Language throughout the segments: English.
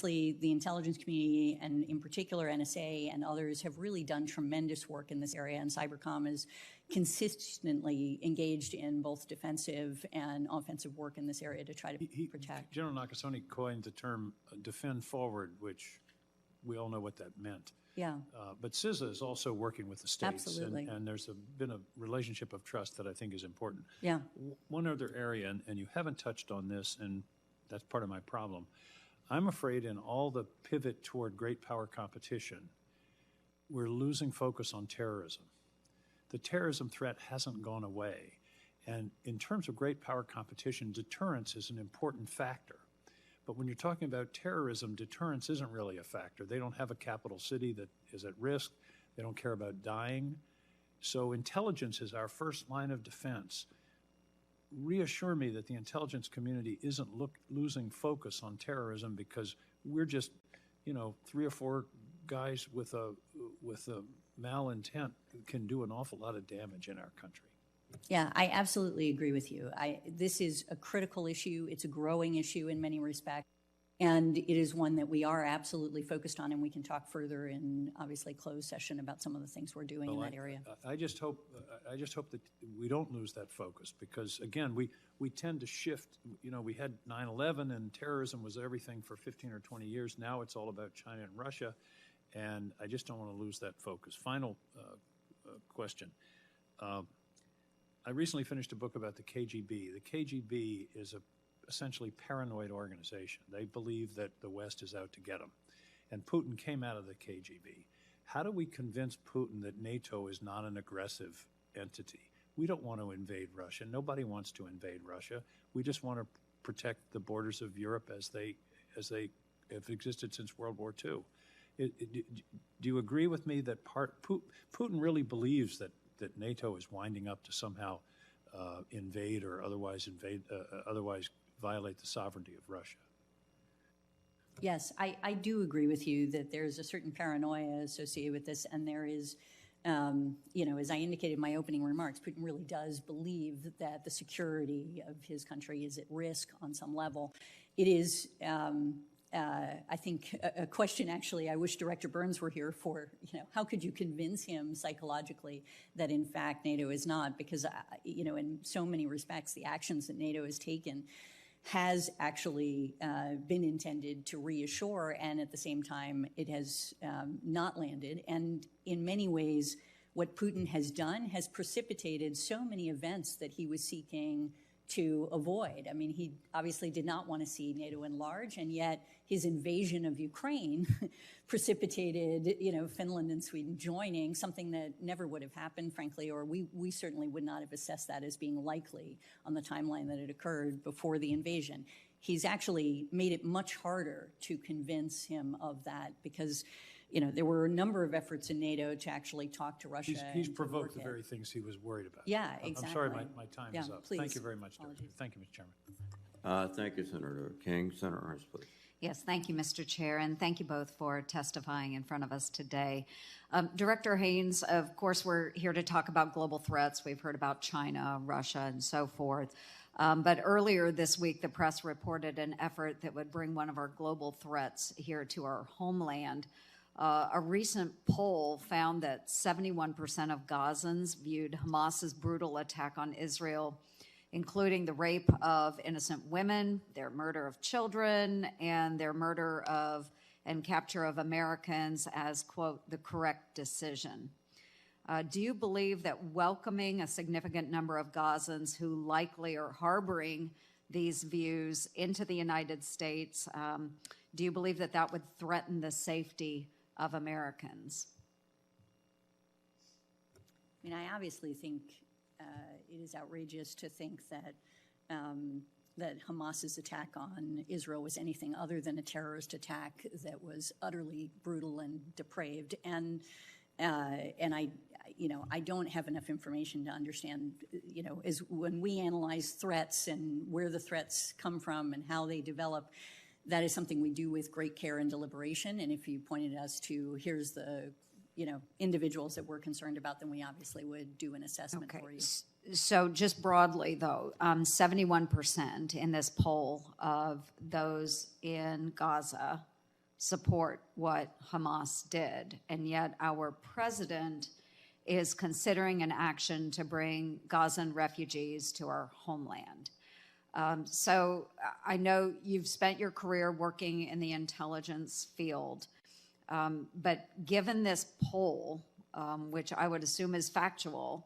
The intelligence community, and in particular NSA and others, have really done tremendous work in this area, and Cybercom is consistently engaged in both defensive and offensive work in this area to try to protect. General Nakasone coined the term defend forward, which we all know what that meant. Yeah. But CISA is also working with the states. Absolutely. And there's been a relationship of trust that I think is important. Yeah. One other area, and you haven't touched on this, and that's part of my problem. I'm afraid in all the pivot toward great power competition, we're losing focus on terrorism. The terrorism threat hasn't gone away. And in terms of great power competition, deterrence is an important factor. But when you're talking about terrorism, deterrence isn't really a factor. They don't have a capital city that is at risk. They don't care about dying. So intelligence is our first line of defense. Reassure me that the intelligence community isn't losing focus on terrorism because we're just, 3 or 4 guys with a malintent can do an awful lot of damage in our country. Yeah, I absolutely agree with you. This is a critical issue. It's a growing issue in many respects. And it is one that we are absolutely focused on, and we can talk further in, obviously, closed session about some of the things we're doing in that area. I just hope that we don't lose that focus because, again, we tend to shift. We had 9/11 and terrorism was everything for 15 or 20 years. Now it's all about China and Russia, and I just don't want to lose that focus. Final question. I recently finished a book about the KGB. The KGB is essentially paranoid organization. They believe that the West is out to get them. And Putin came out of the KGB. How do we convince Putin that NATO is not an aggressive entity? We don't want to invade Russia. Nobody wants to invade Russia. We just want to protect the borders of Europe as they have existed since World War II. Do you agree with me that Putin really believes that NATO is winding up to somehow invade or otherwise violate the sovereignty of Russia? Yes, I do agree with you that there's a certain paranoia associated with this, and there is, as I indicated in my opening remarks, Putin really does believe that the security of his country is at risk on some level. It is, I think, a question, actually, I wish Director Burns were here for, how could you convince him psychologically that, in fact, NATO is not? Because, in so many respects, the actions that NATO has taken has actually been intended to reassure, and at the same time, it has not landed. And in many ways, what Putin has done has precipitated so many events that he was seeking to avoid. I mean, he obviously did not want to see NATO enlarge, and yet his invasion of Ukraine precipitated, Finland and Sweden joining, something that never would have happened, frankly, or we certainly would not have assessed that as being likely on the timeline that it occurred before the invasion. He's actually made it much harder to convince him of that because there were a number of efforts in NATO to actually talk to Russia. He's provoked the very things he was worried about. Yeah, exactly. I'm sorry, my time is up. Please. Thank you very much, Director. Thank you, Mr. Chairman. Thank you, Senator King. Senator Ernst, please. Yes, thank you, Mr. Chair, and thank you both for testifying in front of us today. Director Haines, of course, we're here to talk about global threats. We've heard about China, Russia, and so forth. But earlier this week, the press reported an effort that would bring one of our global threats here to our homeland. A recent poll found that 71% of Gazans viewed Hamas's brutal attack on Israel, including the rape of innocent women, their murder of children, and their murder of and capture of Americans as, quote, the correct decision. Do you believe that welcoming a significant number of Gazans who likely are harboring these views into the United States, do you believe that that would threaten the safety of Americans? I mean, I obviously think it is outrageous to think that that Hamas's attack on Israel was anything other than a terrorist attack that was utterly brutal and depraved. And I don't have enough information to understand, as when we analyze threats and where the threats come from and how they develop, that is something we do with great care and deliberation. And if you pointed us to, here's the, individuals that we're concerned about, then we obviously would do an assessment for you. So just broadly, though, 71% in this poll of those in Gaza support what Hamas did, and yet our president is considering an action to bring Gazan refugees to our homeland. So I know you've spent your career working in the intelligence field, but given this poll, which I would assume is factual,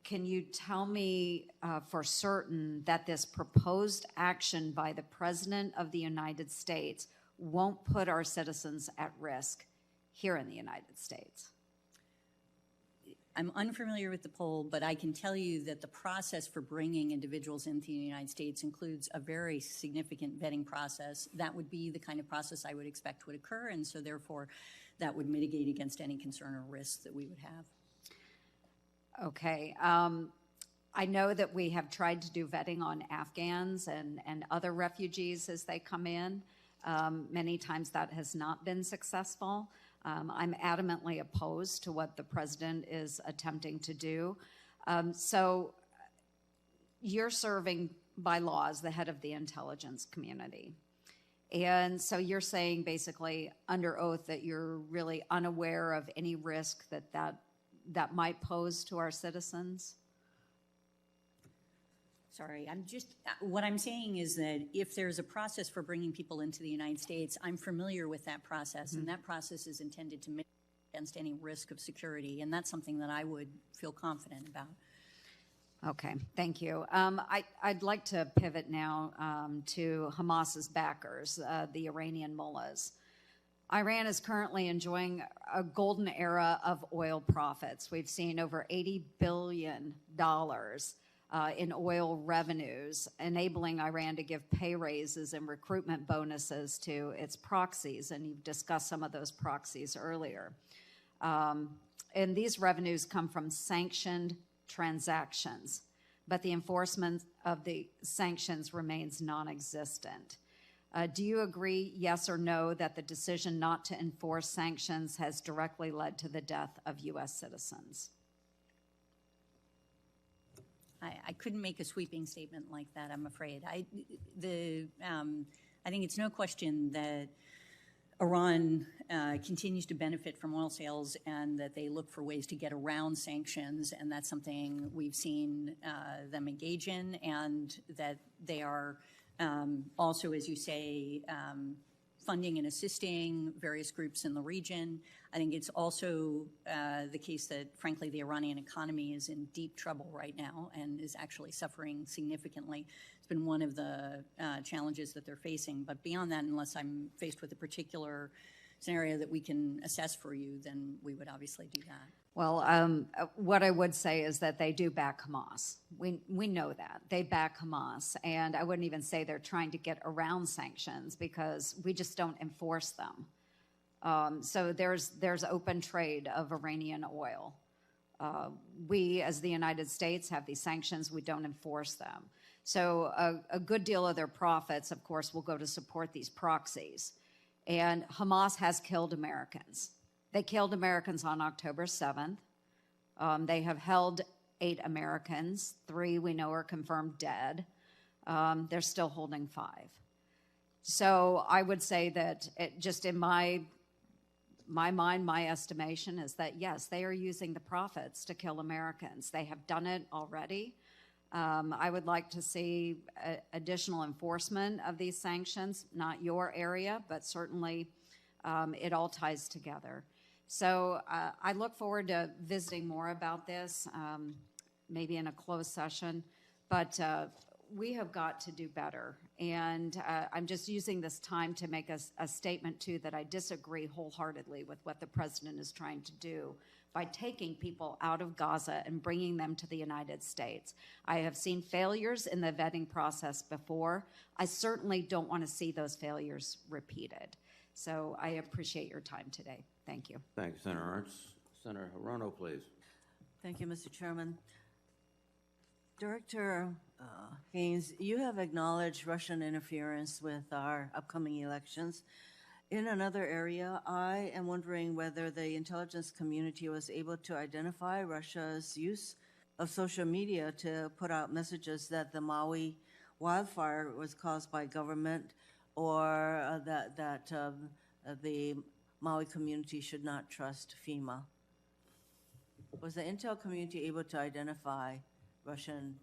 can you tell me for certain that this proposed action by the President of the United States won't put our citizens at risk here in the United States? I'm unfamiliar with the poll, but I can tell you that the process for bringing individuals into the United States includes a very significant vetting process. That would be the kind of process I would expect would occur, and so therefore that would mitigate against any concern or risks that we would have. Okay. I know that we have tried to do vetting on Afghans and other refugees as they come in. Many times that has not been successful. I'm adamantly opposed to what the president is attempting to do. So you're serving by law as the head of the intelligence community. And so you're saying basically under oath that you're really unaware of any risk that might pose to our citizens? Sorry, what I'm saying is that if there's a process for bringing people into the United States, I'm familiar with that process, and that process is intended to mitigate against any risk of security, and that's something that I would feel confident about. Okay, thank you. I'd like to pivot now to Hamas's backers, the Iranian mullahs. Iran is currently enjoying a golden era of oil profits. We've seen over $80 billion in oil revenues, enabling Iran to give pay raises and recruitment bonuses to its proxies, and you've discussed some of those proxies earlier. And these revenues come from sanctioned transactions, but the enforcement of the sanctions remains non-existent. Do you agree, yes or no, that the decision not to enforce sanctions has directly led to the death of U.S. citizens? I couldn't make a sweeping statement like that, I'm afraid. I think it's no question that Iran continues to benefit from oil sales and that they look for ways to get around sanctions, and that's something we've seen them engage in, and that they are also, as you say, funding and assisting various groups in the region. I think it's also the case that, frankly, the Iranian economy is in deep trouble right now and is actually suffering significantly. It's been one of the challenges that they're facing. But beyond that, unless I'm faced with a particular scenario that we can assess for you, then we would obviously do that. Well, what I would say is that they do back Hamas. We know that. They back Hamas. And I wouldn't even say they're trying to get around sanctions because we just don't enforce them. So there's open trade of Iranian oil. We, as the United States, have these sanctions. We don't enforce them. So a good deal of their profits, of course, will go to support these proxies. And Hamas has killed Americans. They killed Americans on October 7th. They have held 8 Americans. 3 we know are confirmed dead. They're still holding 5. So I would say that just in my mind, my estimation is that, yes, they are using the profits to kill Americans. They have done it already. I would like to see additional enforcement of these sanctions, not your area, but certainly it all ties together. So I look forward to visiting more about this, maybe in a closed session, but we have got to do better. And I'm just using this time to make a statement, too, that I disagree wholeheartedly with what the president is trying to do by taking people out of Gaza and bringing them to the United States. I have seen failures in the vetting process before. I certainly don't want to see those failures repeated. So I appreciate your time today. Thank you. Thank you, Senator Ernst. Senator Hirono, please. Thank you, Mr. Chairman. Director Haines, you have acknowledged Russian interference with our upcoming elections. In another area, I am wondering whether the intelligence community was able to identify Russia's use of social media to put out messages that the Maui wildfire was caused by government or that the Maui community should not trust FEMA? Was the intel community able to identify Russian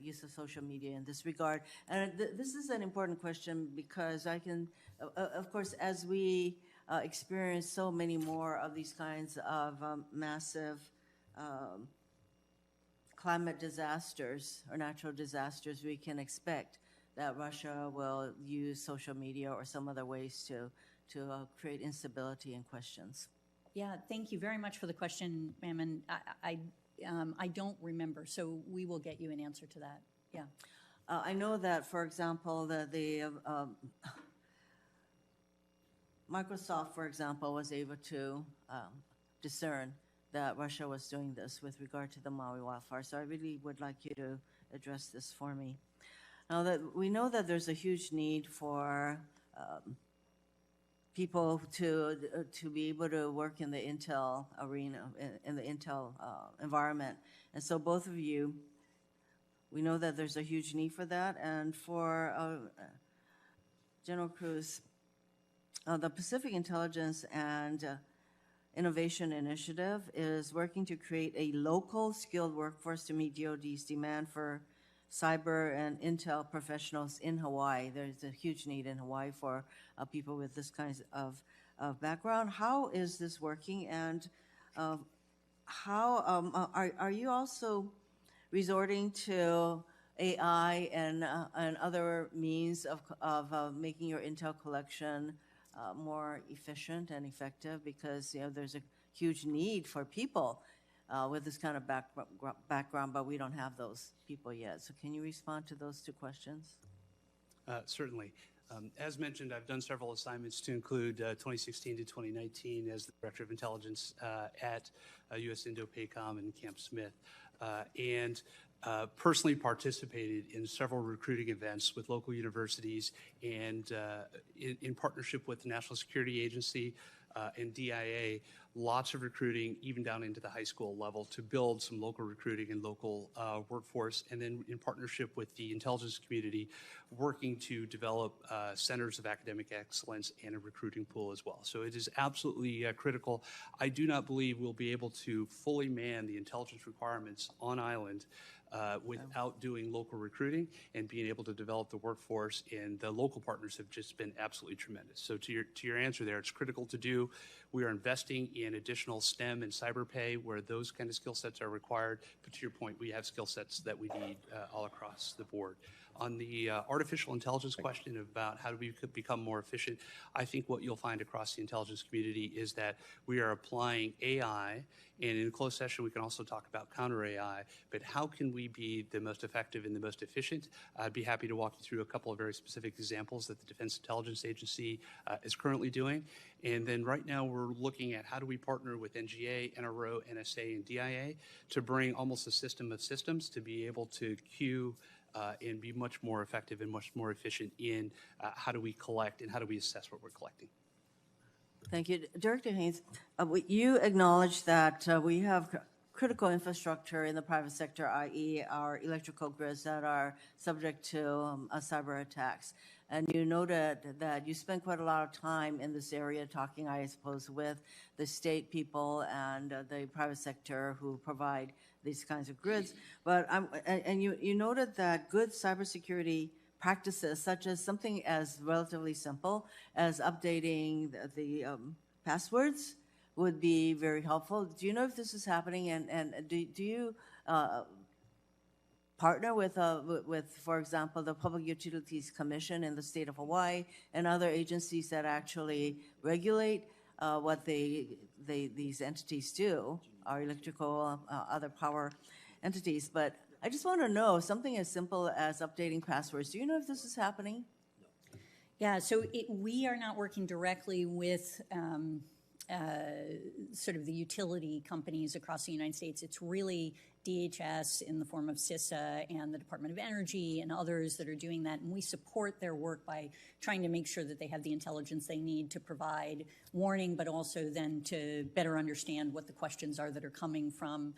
use of social media in this regard? And this is an important question because I can, of course, as we experience so many more of these kinds of massive climate disasters or natural disasters, we can expect that Russia will use social media or some other ways to create instability and questions. Yeah, thank you very much for the question, ma'am. And I don't remember, so we will get you an answer to that. Yeah. I know that, for example, the Microsoft, for example, was able to discern that Russia was doing this with regard to the Maui wildfire. So I really would like you to address this for me. Now that we know that there's a huge need for people to be able to work in the intel arena, in the intel environment. And so both of you, we know that there's a huge need for that. And for General Kruse, the Pacific Intelligence and Innovation Initiative is working to create a local skilled workforce to meet DoD's demand for cyber and intel professionals in Hawaii. There's a huge need in Hawaii for people with this kind of background. How is this working, and how are you also resorting to AI and other means of making your intel collection more efficient and effective? Because there's a huge need for people with this kind of background, but we don't have those people yet. So can you respond to those two questions? Certainly. As mentioned, I've done several assignments to include 2016 to 2019 as the Director of Intelligence at U.S. Indo-PACOM and Camp Smith, and personally participated in several recruiting events with local universities and in partnership with the National Security Agency and DIA, lots of recruiting, even down into the high school level, to build some local recruiting and local workforce, and then in partnership with the intelligence community, working to develop centers of academic excellence and a recruiting pool as well. So it is absolutely critical. I do not believe we'll be able to fully man the intelligence requirements on island without doing local recruiting and being able to develop the workforce, and the local partners have just been absolutely tremendous. So to your answer there, it's critical to do. We are investing in additional STEM and cyber pay where those kind of skill sets are required, but to your point, we have skill sets that we need all across the board. On the artificial intelligence question about how do we become more efficient, I think what you'll find across the intelligence community is that we are applying AI, and in closed session we can also talk about counter AI, but how can we be the most effective and the most efficient? I'd be happy to walk you through a couple of very specific examples that the Defense Intelligence Agency is currently doing. And then right now we're looking at how do we partner with NGA, NRO, NSA, and DIA to bring almost a system of systems to be able to queue and be much more effective and much more efficient in how do we collect and how do we assess what we're collecting. Thank you. Director Haines, you acknowledge that we have critical infrastructure in the private sector, i.e. our electrical grids that are subject to cyber attacks. And you noted that you spent quite a lot of time in this area talking, I suppose, with the state people and the private sector who provide these kinds of grids. But you noted that good cybersecurity practices, such as something as relatively simple as updating the passwords, would be very helpful. Do you know if this is happening, and do you partner with, for example, the Public Utilities Commission in the state of Hawaii and other agencies that actually regulate what these entities do, our electrical, other power entities? But I just want to know something as simple as updating passwords. Do you know if this is happening? Yeah, so we are not working directly with sort of the utility companies across the United States. It's really DHS in the form of CISA and the Department of Energy and others that are doing that. And we support their work by trying to make sure that they have the intelligence they need to provide warning, but also then to better understand what the questions are that are coming from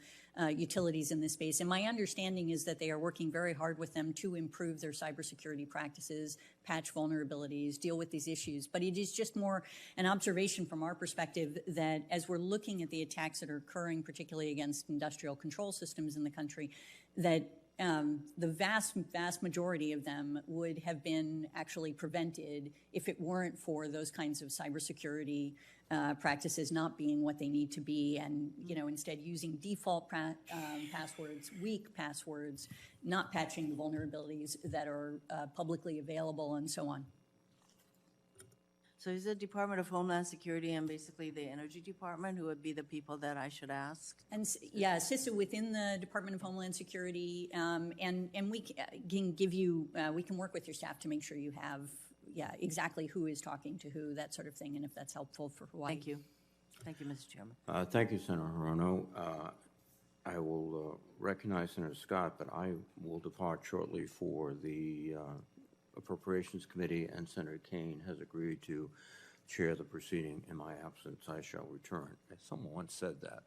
utilities in this space. And my understanding is that they are working very hard with them to improve their cybersecurity practices, patch vulnerabilities, deal with these issues. But it is just more an observation from our perspective that as we're looking at the attacks that are occurring, particularly against industrial control systems in the country, that the vast majority of them would have been actually prevented if it weren't for those kinds of cybersecurity practices not being what they need to be, and instead using default passwords, weak passwords, not patching the vulnerabilities that are publicly available, and so on. So is it Department of Homeland Security and basically the Energy Department who would be the people that I should ask? And yeah, CISA within the Department of Homeland Security, and we can give you, we can work with your staff to make sure you have, exactly who is talking to who, that sort of thing, and if that's helpful for Hawaii. Thank you. Thank you, Mr. Chairman. Thank you, Senator Hirono. I will recognize Senator Scott, but I will depart shortly for the Appropriations Committee, and Senator Kane has agreed to chair the proceeding. In my absence, I shall return. Someone once said that.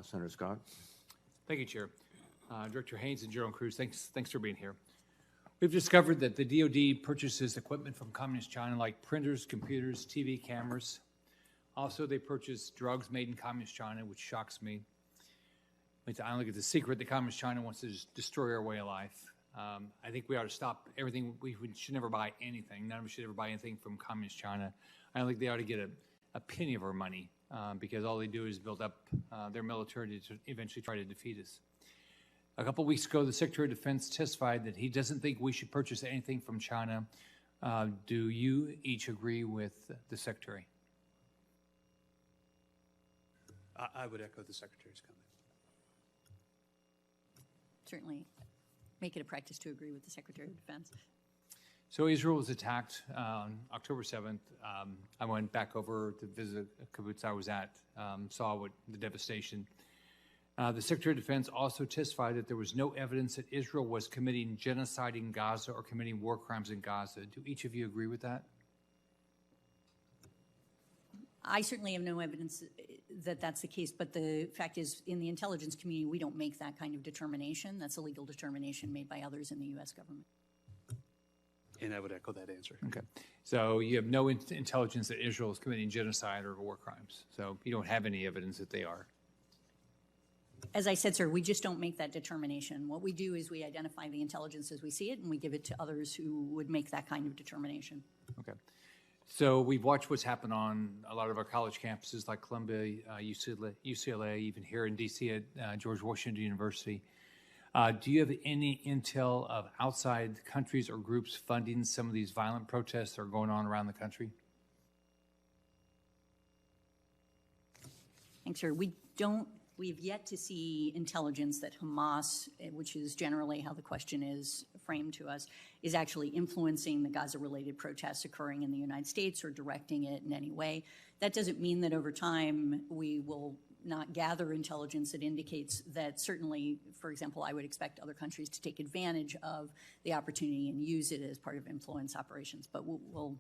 Senator Scott. Thank you, Chair. Director Haines and General Kruse, thanks for being here. We've discovered that the DoD purchases equipment from Communist China like printers, computers, TV cameras. Also, they purchase drugs made in Communist China, which shocks me. I don't think it's a secret that Communist China wants to destroy our way of life. I think we ought to stop everything. We should never buy anything. None of us should ever buy anything from Communist China. I don't think they ought to get a penny of our money because all they do is build up their military to eventually try to defeat us. A couple weeks ago, the Secretary of Defense testified that he doesn't think we should purchase anything from China. Do you each agree with the Secretary? I would echo the Secretary's comment. Certainly make it a practice to agree with the Secretary of Defense. So Israel was attacked on October 7th. I went back over to visit a kibbutz I was at, saw the devastation. The Secretary of Defense also testified that there was no evidence that Israel was committing genocide in Gaza or committing war crimes in Gaza. Do each of you agree with that? I certainly have no evidence that that's the case, but the fact is, in the intelligence community, we don't make that kind of determination. That's a legal determination made by others in the U.S. government. And I would echo that answer. Okay. So you have no intelligence that Israel is committing genocide or war crimes. So you don't have any evidence that they are. As I said, sir, we just don't make that determination. What we do is we identify the intelligence as we see it, and we give it to others who would make that kind of determination. Okay. So we've watched what's happened on a lot of our college campuses like Columbia, UCLA, even here in D.C. at George Washington University. Do you have any intel of outside countries or groups funding some of these violent protests that are going on around the country? Thanks, sir. We've yet to see intelligence that Hamas, which is generally how the question is framed to us, is actually influencing the Gaza-related protests occurring in the United States or directing it in any way. That doesn't mean that over time we will not gather intelligence that indicates that certainly, for example, I would expect other countries to take advantage of the opportunity and use it as part of influence operations. But we'll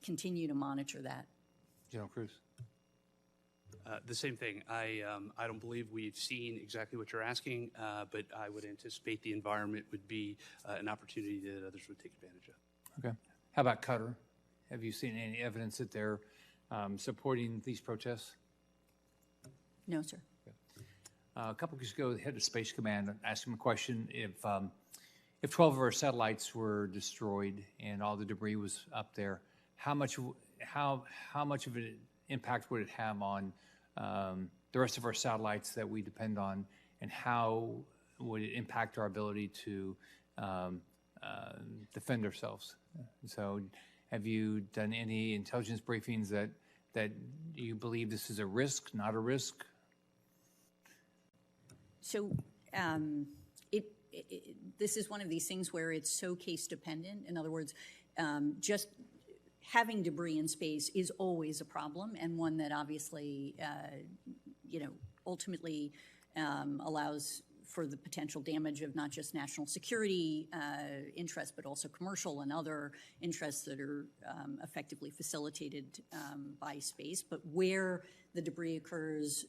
continue to monitor that. General Kruse. The same thing. I don't believe we've seen exactly what you're asking, but I would anticipate the environment would be an opportunity that others would take advantage of. Okay. How about Qatar? Have you seen any evidence that they're supporting these protests? No, sir. Okay. A couple weeks ago, the head of Space Command asked him a question: if 12 of our satellites were destroyed and all the debris was up there, how much of an impact would it have on the rest of our satellites that we depend on, and how would it impact our ability to defend ourselves? So have you done any intelligence briefings that you believe this is a risk, not a risk? So this is one of these things where it's so case dependent. In other words, just having debris in space is always a problem, and one that obviously, ultimately allows for the potential damage of not just national security interests, but also commercial and other interests that are effectively facilitated by space. But where the debris occurs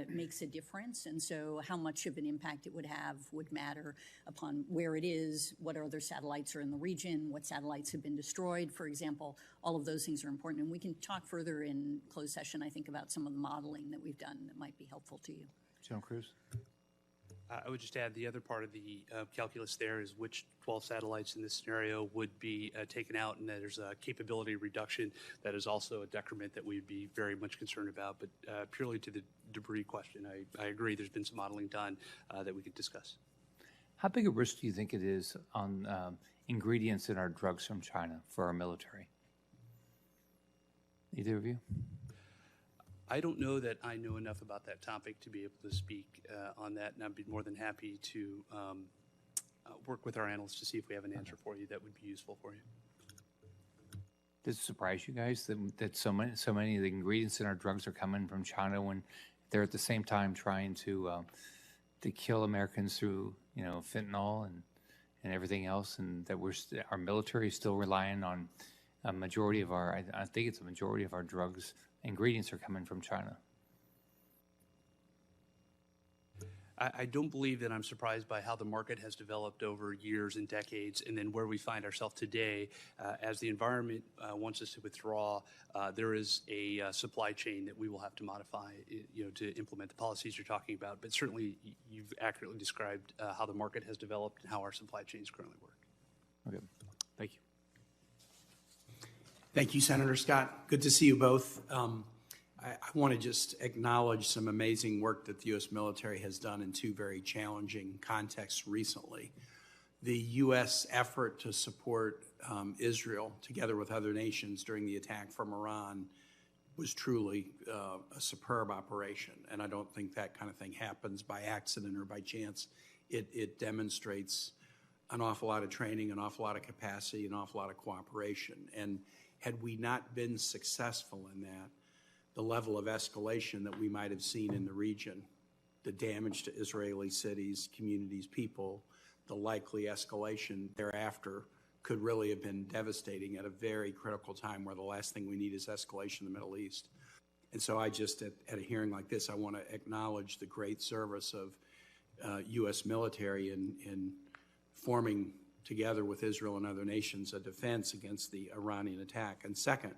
makes a difference, and so how much of an impact it would have would matter upon where it is, what other satellites are in the region, what satellites have been destroyed, for example. All of those things are important, and we can talk further in closed session, I think, about some of the modeling that we've done that might be helpful to you. General Kruse? I would just add the other part of the calculus there is which 12 satellites in this scenario would be taken out, and there's a capability reduction that is also a decrement that we'd be very much concerned about. But purely to the debris question, I agree there's been some modeling done that we could discuss. How big a risk do you think it is on ingredients in our drugs from China for our military? Either of you? I don't know that I know enough about that topic to be able to speak on that, and I'd be more than happy to work with our analysts to see if we have an answer for you that would be useful for you. Does it surprise you guys that so many of the ingredients in our drugs are coming from China when they're at the same time trying to kill Americans through fentanyl and everything else, and that our military is still relying on a majority of our I think it's a majority of our drugs ingredients are coming from China? I don't believe that I'm surprised by how the market has developed over years and decades, and then where we find ourselves today. As the environment wants us to withdraw, there is a supply chain that we will have to modify, to implement the policies you're talking about. But certainly, you've accurately described how the market has developed and how our supply chains currently work. Okay, thank you. Thank you, Senator Scott. Good to see you both. I want to just acknowledge some amazing work that the U.S. military has done in two very challenging contexts recently. The U.S. effort to support Israel, together with other nations, during the attack from Iran was truly a superb operation, and I don't think that kind of thing happens by accident or by chance. It demonstrates an awful lot of training, an awful lot of capacity, an awful lot of cooperation. And had we not been successful in that, the level of escalation that we might have seen in the region, the damage to Israeli cities, communities, people, the likely escalation thereafter could really have been devastating at a very critical time where the last thing we need is escalation in the Middle East. And so I just, at a hearing like this, I want to acknowledge the great service of U.S. military in forming together with Israel and other nations a defense against the Iranian attack. And second,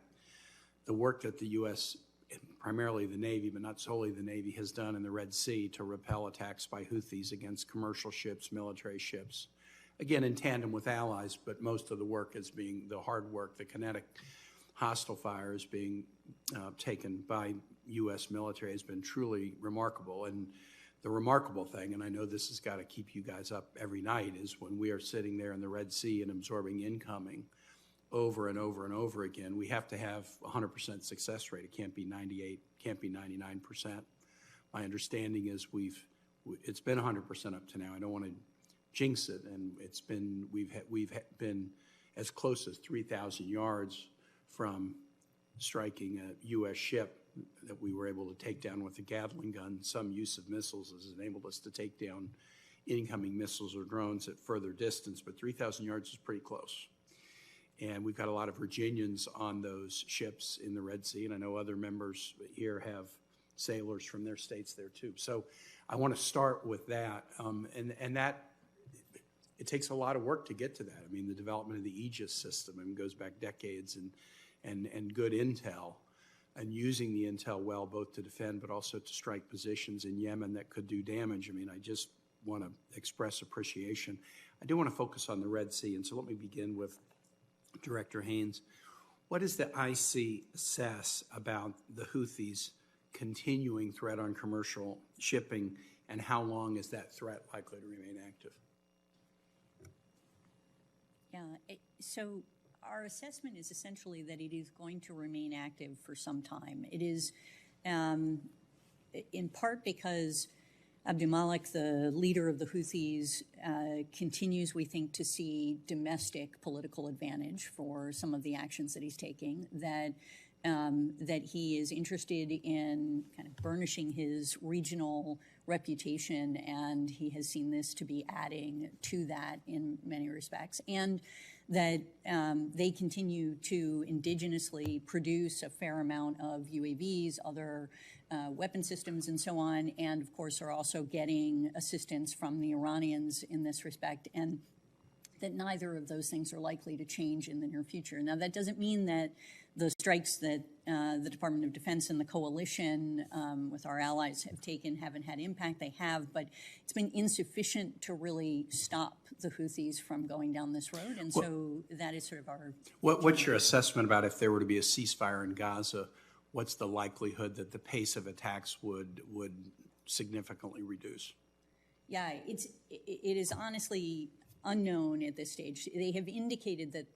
the work that the U.S., primarily the Navy, but not solely the Navy, has done in the Red Sea to repel attacks by Houthis against commercial ships, military ships. Again, in tandem with allies, but most of the work is being, the hard work, the kinetic hostile fire is being taken by U.S. military has been truly remarkable. And the remarkable thing, and I know this has got to keep you guys up every night, is when we are sitting there in the Red Sea and absorbing incoming over and over and over again, we have to have 100% success rate. It can't be 98, can't be 99%. My understanding is it's been 100% up to now. I don't want to jinx it, and we've been as close as 3,000 yards from striking a U.S. ship that we were able to take down with a Gatling gun. Some use of missiles has enabled us to take down incoming missiles or drones at further distance, but 3,000 yards is pretty close. And we've got a lot of Virginians on those ships in the Red Sea, and I know other members here have sailors from their states there too. So I want to start with that, and that it takes a lot of work to get to that. I mean, the development of the Aegis system, I mean, goes back decades, and good intel, and using the intel well, both to defend but also to strike positions in Yemen that could do damage. I mean, I just want to express appreciation. I do want to focus on the Red Sea, and so let me begin with Director Haines. What does the IC assess about the Houthis' continuing threat on commercial shipping, and how long is that threat likely to remain active? Yeah, so our assessment is essentially that it is going to remain active for some time. It is in part because Abdulmalik, the leader of the Houthis, continues, we think, to see domestic political advantage for some of the actions that he's taking, that he is interested in kind of burnishing his regional reputation, and he has seen this to be adding to that in many respects. And that they continue to indigenously produce a fair amount of UAVs, other weapon systems, and so on, and of course are also getting assistance from the Iranians in this respect, and that neither of those things are likely to change in the near future. Now, that doesn't mean that the strikes that the Department of Defense and the coalition with our allies have taken haven't had impact. They have, but it's been insufficient to really stop the Houthis from going down this road. And so that is sort of our... What's your assessment about if there were to be a ceasefire in Gaza, what's the likelihood that the pace of attacks would significantly reduce? Yeah, it is honestly unknown at this stage. They have indicated that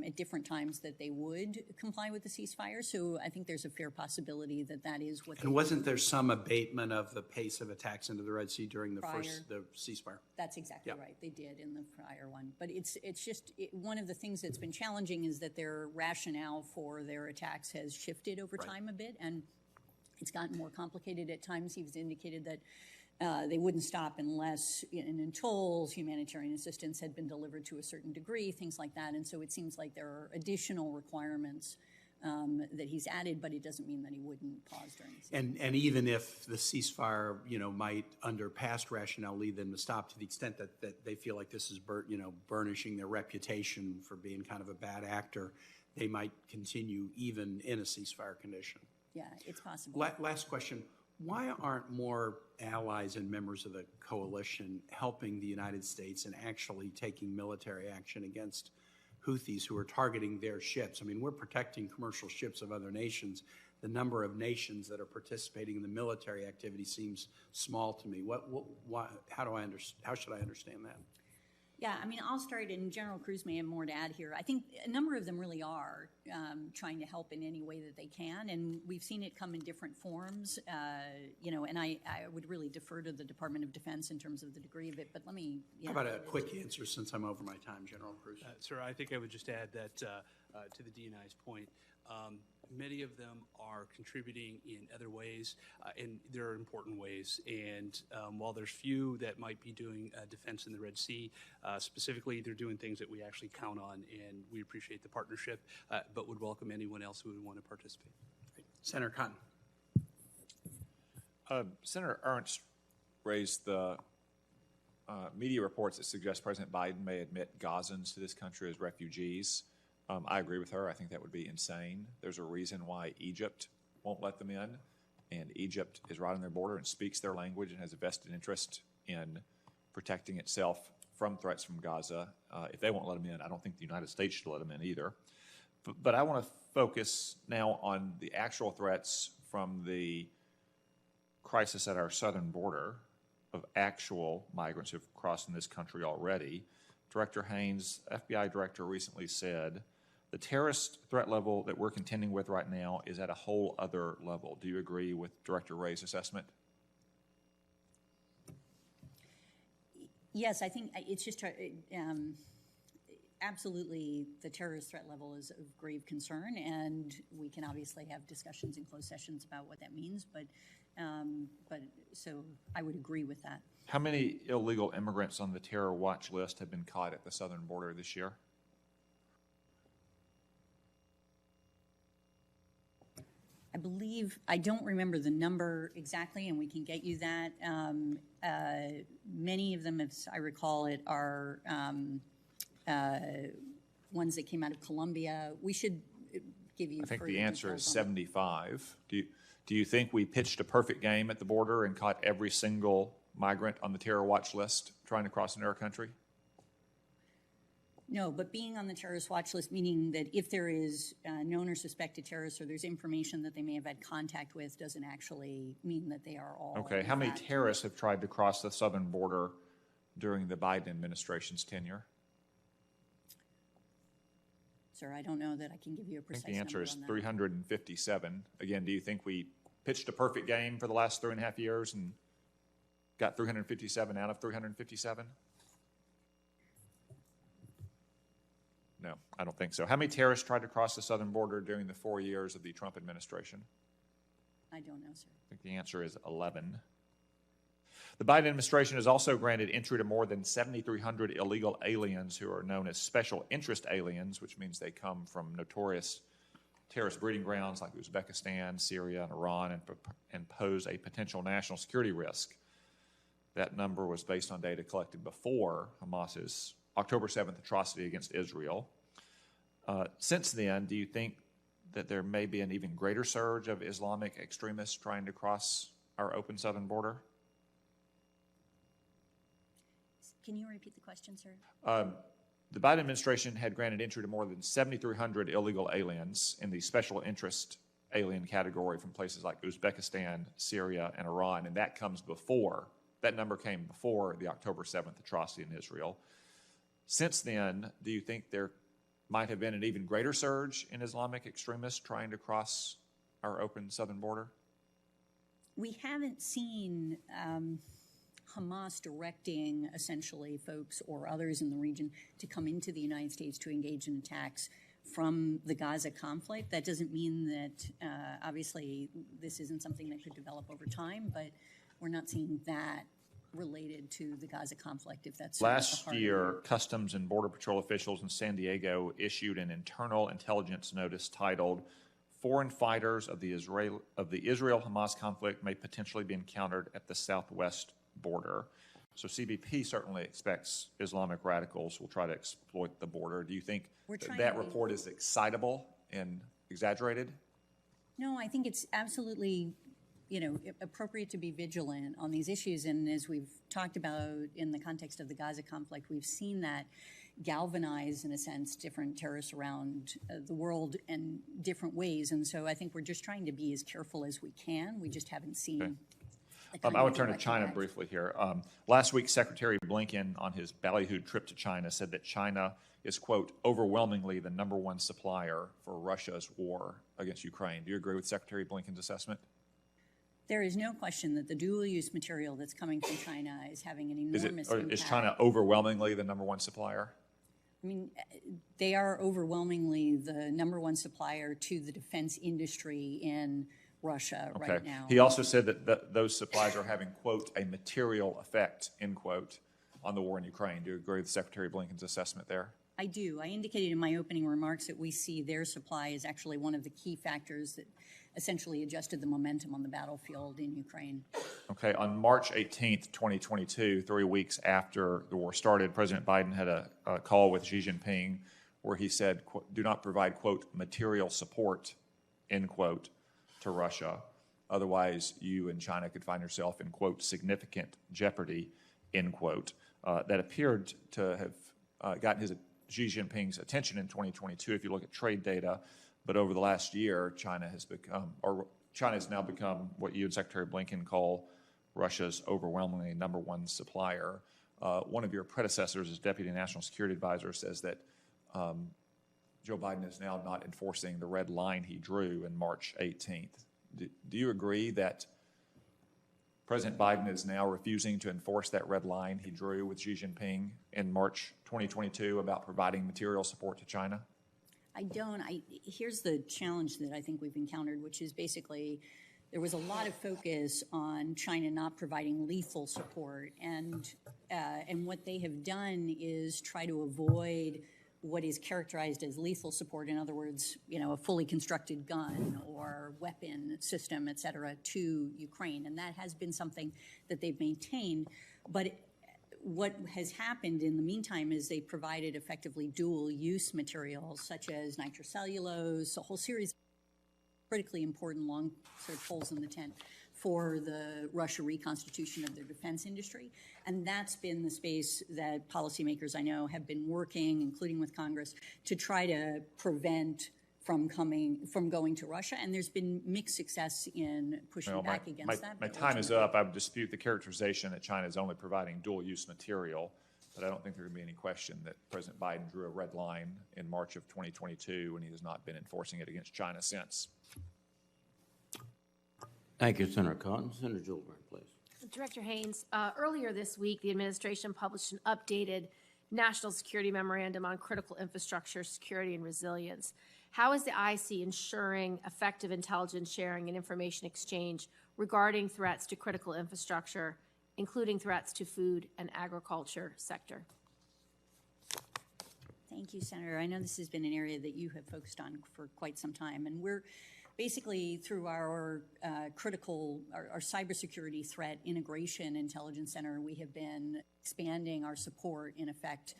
at different times that they would comply with the ceasefire, so I think there's a fair possibility that that is what. And wasn't there some abatement of the pace of attacks into the Red Sea during the ceasefire? That's exactly right. They did in the prior one, but it's just one of the things that's been challenging is that their rationale for their attacks has shifted over time a bit, and it's gotten more complicated at times. He's indicated that they wouldn't stop unless in tolls, humanitarian assistance had been delivered to a certain degree, things like that. And so it seems like there are additional requirements that he's added, but it doesn't mean that he wouldn't pause during the ceasefire. And even if the ceasefire, might under past rationale lead them to stop to the extent that they feel like this is, burnishing their reputation for being kind of a bad actor, they might continue even in a ceasefire condition. Yeah, it's possible. Last question. Why aren't more allies and members of the coalition helping the United States and actually taking military action against Houthis who are targeting their ships? I mean, we're protecting commercial ships of other nations. The number of nations that are participating in the military activity seems small to me. How should I understand that? Yeah, I mean, I'll start, and General Kruse may have more to add here. I think a number of them really are trying to help in any way that they can, and we've seen it come in different forms, and I would really defer to the Department of Defense in terms of the degree of it, but let me... How about a quick answer since I'm over my time, General Kruse? Sir, I think I would just add that to the DNI's point, many of them are contributing in other ways, and there are important ways. And while there's few that might be doing defense in the Red Sea, specifically, they're doing things that we actually count on, and we appreciate the partnership, but would welcome anyone else who would want to participate. Senator Cotton. Senator Ernst raised the media reports that suggest President Biden may admit Gazans to this country as refugees. I agree with her. I think that would be insane. There's a reason why Egypt won't let them in, and Egypt is right on their border and speaks their language and has a vested interest in protecting itself from threats from Gaza. If they won't let them in, I don't think the United States should let them in either. But I want to focus now on the actual threats from the crisis at our southern border of actual migrants who've crossed in this country already. Director Haines, FBI director, recently said the terrorist threat level that we're contending with right now is at a whole other level. Do you agree with Director Ray's assessment? Yes, I think it's just absolutely the terrorist threat level is of grave concern, and we can obviously have discussions in closed sessions about what that means, but so I would agree with that. How many illegal immigrants on the terror watch list have been caught at the southern border this year? I believe, I don't remember the number exactly, and we can get you that. Many of them, as I recall it, are ones that came out of Colombia. We should give you I think further the answer is details on 75. Do you think we pitched a perfect game at the border and caught every single migrant on the terror watch list trying to cross into our country? No, but being on the terrorist watch list, meaning that if there is known or suspected terrorists or there's information that they may have had contact with, doesn't actually mean that they are all. Okay, how many terrorists have tried to cross the southern border during the Biden administration's tenure? Sir, I don't know that I can give you a precise number. I think the answer is on that. 357. Again, do you think we pitched a perfect game for the last 3.5 years and got 357 out of 357? No, I don't think so. How many terrorists tried to cross the southern border during the 4 years of the Trump administration? I don't know, sir. I think the answer is 11. The Biden administration has also granted entry to more than 7,300 illegal aliens who are known as special interest aliens, which means they come from notorious terrorist breeding grounds like Uzbekistan, Syria, and Iran, and pose a potential national security risk. That number was based on data collected before Hamas's October 7th atrocity against Israel. Since then, do you think that there may be an even greater surge of Islamic extremists trying to cross our open southern border? Can you repeat the question, sir? The Biden administration had granted entry to more than 7,300 illegal aliens in the special interest alien category from places like Uzbekistan, Syria, and Iran, and that number came before the October 7th atrocity in Israel. Since then, do you think there might have been an even greater surge in Islamic extremists trying to cross our open southern border? We haven't seen Hamas directing essentially folks or others in the region to come into the United States to engage in attacks from the Gaza conflict. That doesn't mean that obviously this isn't something that could develop over time, but we're not seeing that related to the Gaza conflict, if that's Last year, Customs and Border Patrol officials in San Diego issued an internal intelligence notice titled "Foreign Fighters of the Israel-Hamas conflict may potentially be encountered at the southwest border." So CBP certainly expects Islamic radicals will try to exploit the border. Do you think that report is excitable and exaggerated? No, I think it's absolutely, appropriate to be vigilant on these issues. And as we've talked about in the context of the Gaza conflict, we've seen that galvanize, in a sense, different terrorists around the world in different ways. And so I think we're just trying to be as careful as we can. We just haven't seen. Okay. I would turn to China briefly here. Last week, Secretary Blinken, on his ballyhooed trip to China, said that China is, quote, overwhelmingly the #1 supplier for Russia's war against Ukraine. Do you agree with Secretary Blinken's assessment? There is no question that the dual-use material that's coming from China is having an enormous impact. Is China overwhelmingly the #1 supplier? I mean, they are overwhelmingly the #1 supplier to the defense industry in Russia right now. He also said that those supplies are having, quote, a material effect, end quote, on the war in Ukraine. Do you agree with Secretary Blinken's assessment there? I do. I indicated in my opening remarks that we see their supply is actually one of the key factors that essentially adjusted the momentum on the battlefield in Ukraine. Okay. On March 18th, 2022, 3 weeks after the war started, President Biden had a call with Xi Jinping where he said, quote, do not provide, quote, material support, end quote, to Russia. Otherwise, you and China could find yourself in, quote, significant jeopardy, end quote. That appeared to have gotten Xi Jinping's attention in 2022 if you look at trade data. But over the last year, China has now become what you and Secretary Blinken call Russia's overwhelmingly #1 supplier. One of your predecessors as Deputy National Security Advisor says that Joe Biden is now not enforcing the red line he drew in March 18th. Do you agree that President Biden is now refusing to enforce that red line he drew with Xi Jinping in March 2022 about providing material support to China? I don't. Here's the challenge that I think we've encountered, which is basically there was a lot of focus on China not providing lethal support, and what they have done is try to avoid what is characterized as lethal support. In other words, a fully constructed gun or weapon system, et cetera, to Ukraine, and that has been something that they've maintained. But what has happened in the meantime is they provided effectively dual-use materials such as nitrocellulose, a whole series of critically important long sort of holes in the tent for the Russia reconstitution of their defense industry. And that's been the space that policymakers I know have been working, including with Congress, to try to prevent from going to Russia, and there's been mixed success in pushing back against that. My time is up. I would dispute the characterization that China is only providing dual-use material, but I don't think there can be any question that President Biden drew a red line in March of 2022, and he has not been enforcing it against China since. Thank you, Senator Cotton. Senator Gillibrand, please. Director Haines, earlier this week, the administration published an updated National Security Memorandum on Critical Infrastructure Security and Resilience. How is the IC ensuring effective intelligence sharing and information exchange regarding threats to critical infrastructure including threats to food and agriculture sector? Thank you, Senator. I know this has been an area that you have focused on for quite some time, and we're basically through our our cybersecurity threat integration intelligence center, we have been expanding our support, in effect,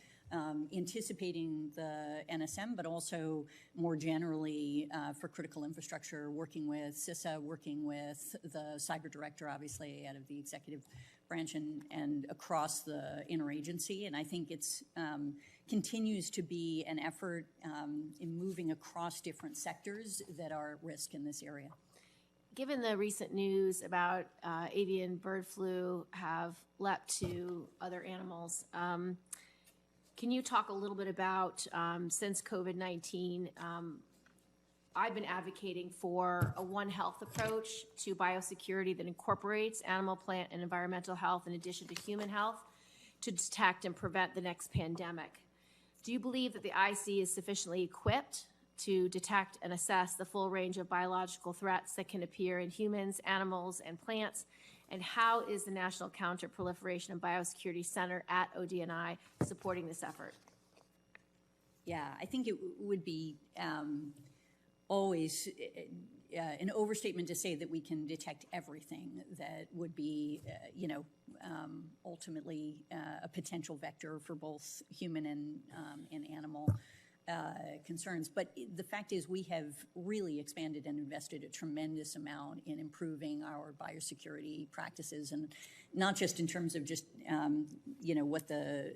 anticipating the NSM, but also more generally for critical infrastructure, working with CISA, working with the cyber director, obviously, out of the executive branch and across the interagency. And I think it's continues to be an effort in moving across different sectors that are at risk in this area. Given the recent news about avian bird flu have leapt to other animals, can you talk a little bit about, since COVID-19, I've been advocating for a One Health approach to biosecurity that incorporates animal, plant, and environmental health in addition to human health to detect and prevent the next pandemic. Do you believe that the IC is sufficiently equipped to detect and assess the full range of biological threats that can appear in humans, animals, and plants? And how is the National Counter-Proliferation and Biosecurity Center at ODNI supporting this effort? Yeah, I think it would be always an overstatement to say that we can detect everything that would be, ultimately a potential vector for both human and animal concerns. But the fact is we have really expanded and invested a tremendous amount in improving our biosecurity practices, and not just in terms of just, what the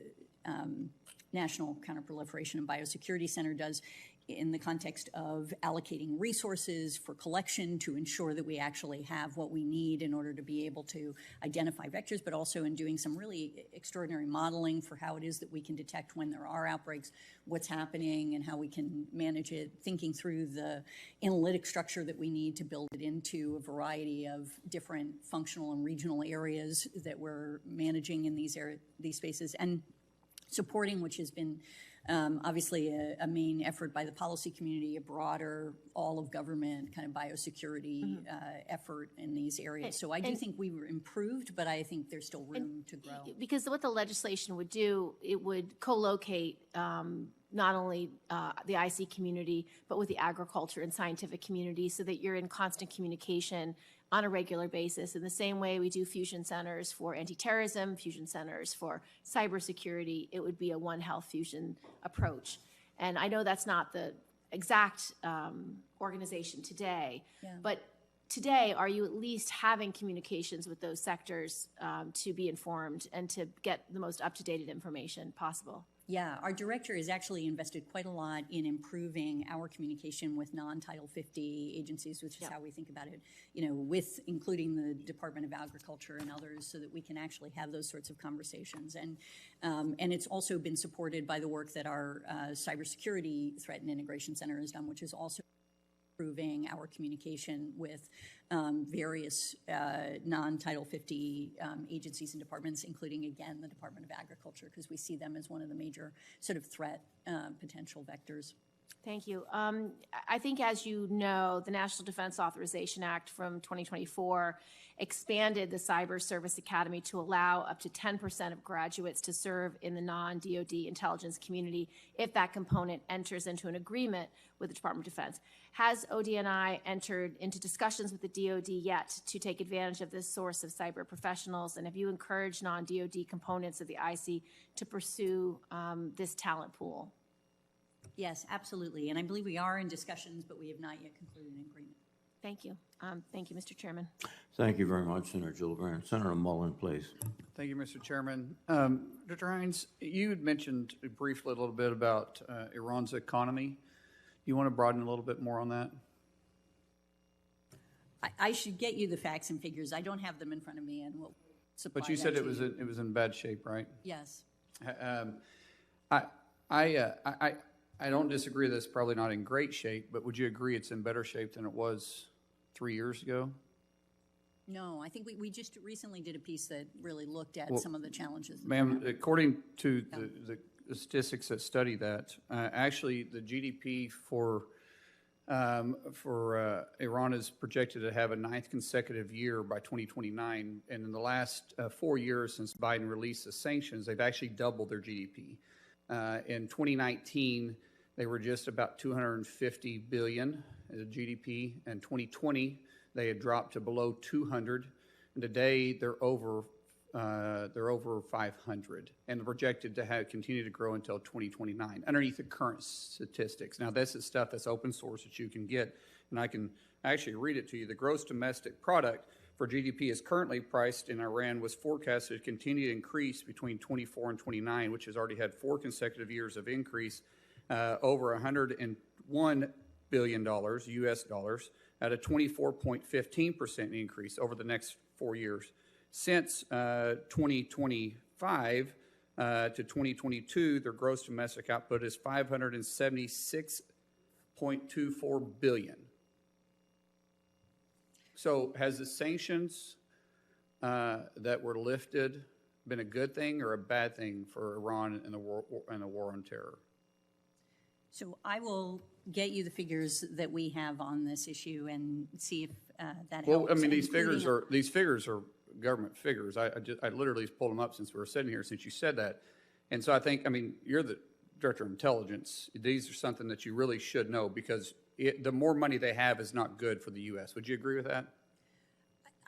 National Counterproliferation and Biosecurity Center does in the context of allocating resources for collection to ensure that we actually have what we need in order to be able to identify vectors, but also in doing some really extraordinary modeling for how it is that we can detect when there are outbreaks, what's happening, and how we can manage it, thinking through the analytic structure that we need to build it into a variety of different functional and regional areas that we're managing in these spaces, and supporting, which has been obviously a main effort by the policy community, a broader all-of-government kind of biosecurity effort in these areas. So I do think we were improved, but I think there's still room to grow. Because what the legislation would do, it would co-locate not only the IC community, but with the agriculture and scientific community so that you're in constant communication on a regular basis. In the same way we do fusion centers for anti-terrorism, fusion centers for cybersecurity, it would be a One Health fusion approach. And I know that's not the exact organization today, but today, are you at least having communications with those sectors to be informed and to get the most up-to-date information possible? Yeah, our director has actually invested quite a lot in improving our communication with non-Title 50 agencies, which is how we think about it, with including the Department of Agriculture and others, so that we can actually have those sorts of conversations. And it's also been supported by the work that our Cybersecurity Threat and Integration Center has done, which is also improving our communication with various non-Title 50 agencies and departments, including, again, the Department of Agriculture, because we see them as one of the major sort of threat potential vectors. Thank you. I think, as you know, the National Defense Authorization Act from 2024 expanded the Cyber Service Academy to allow up to 10% of graduates to serve in the non-DoD intelligence community if that component enters into an agreement with the Department of Defense. Has ODNI entered into discussions with the DoD yet to take advantage of this source of cyber professionals? And have you encouraged non-DoD components of the IC to pursue this talent pool? Yes, absolutely. And I believe we are in discussions, but we have not yet concluded an agreement. Thank you. Thank you, Mr. Chairman. Thank you very much, Senator Gillibrand. Senator Mullen, please. Thank you, Mr. Chairman. Dr. Haines, you had mentioned briefly a little bit about Iran's economy. Do you want to broaden a little bit more on that? I should get you the facts and figures. I don't have them in front of me, and we'll supply. But you said it was in bad shape, right? Yes. I don't disagree that it's probably not in great shape, but would you agree it's in better shape than it was 3 years ago? No, I think we just recently did a piece that really looked at some of the challenges. Ma'am, according to the statistics that study that, actually the GDP for Iran is projected to have a 9th consecutive year by 2029. And in the last 4 years since Biden released the sanctions, they've actually doubled their GDP. In 2019, they were just about 250 billion as GDP. In 2020, they had dropped to below 200. And today, they're over 500, and they're projected to continue to grow until 2029 underneath the current statistics. Now, this is stuff that's open source that you can get, and I can actually read it to you. The gross domestic product for GDP is currently priced in Iran was forecasted to continue to increase between 24 and 29, which has already had 4 consecutive years of increase, over $101 billion US dollars at a 24.15% increase over the next 4 years. Since 2025 to 2022, their gross domestic output is $576.24 billion. So has the sanctions that were lifted been a good thing or a bad thing for Iran in the war on terror? So I will get you the figures that we have on this issue and see if that helps. Well, I mean, these figures are government figures. I literally pulled them up since we were sitting here, since you said that. And so I think, I mean, you're the Director of Intelligence. These are something that you really should know, because the more money they have is not good for the U.S. Would you agree with that?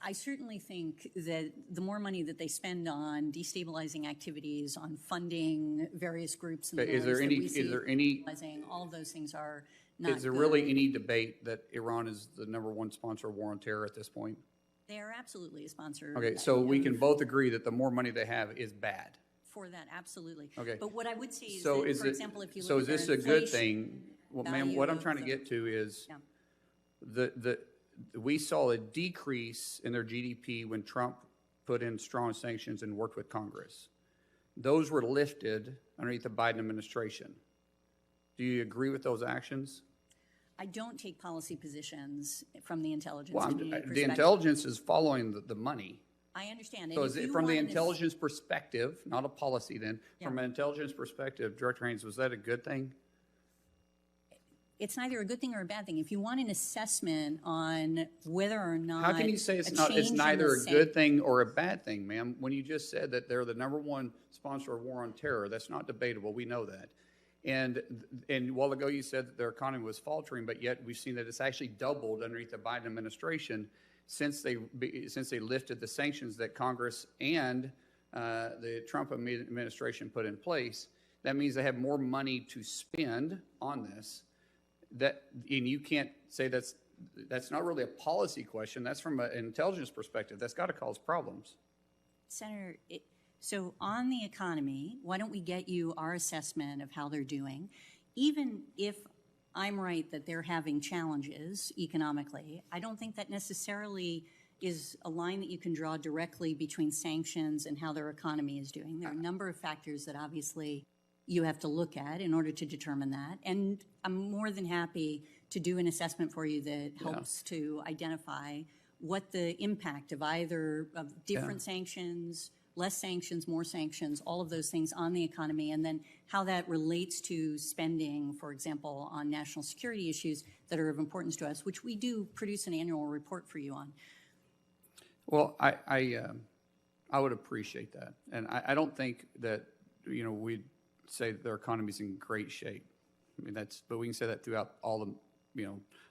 I certainly think that the more money that they spend on destabilizing activities, on funding various groups in the Is there any all of those things are not Is there good. really any debate that Iran is the #1 sponsor of war on terror at this point? They are absolutely a sponsor. Okay, so we can both agree that the more money they have is bad. For that, absolutely. Okay. But what I would say is So that, for example, if you look so at is this their a good inflation thing? Well, ma'am, value what I'm of trying to the- get to is Yeah. we saw a decrease in their GDP when Trump put in strong sanctions and worked with Congress. Those were lifted underneath the Biden administration. Do you agree with those actions? I don't take policy positions from the intelligence Well, community the perspective. intelligence is following the money. I understand. So And is if it you from the wanted to- intelligence perspective, not a policy then, from Yeah. an intelligence perspective, Director Haines, was that a good thing? It's neither a good thing or a bad thing. If you want an assessment on whether or not How can you say it's a not? It's change in neither the a good thing or a bad thing, ma'am, when you just said that they're the #1 sponsor of war on terror? That's not debatable. We know that. And a while ago you said that their economy was faltering, but yet we've seen that it's actually doubled underneath the Biden administration since they lifted the sanctions that Congress and the Trump administration put in place. That means they have more money to spend on this. And you can't say that's not really a policy question. That's from an intelligence perspective. That's got to cause problems. Senator, so on the economy, why don't we get you our assessment of how they're doing? Even if I'm right that they're having challenges economically, I don't think that necessarily is a line that you can draw directly between sanctions and how their economy is doing. There are a number of factors that obviously you have to look at in order to determine that. And I'm more than happy to do an assessment for you that helps to identify what the impact of either of different sanctions, less sanctions, more sanctions, all of those things on the economy, and then how that relates to spending, for example, on national security issues that are of importance to us, which we do produce an annual report for you on. Well, I would appreciate that. And I don't think that, we'd say that their economy's in great shape. I mean, but we can say that throughout all the,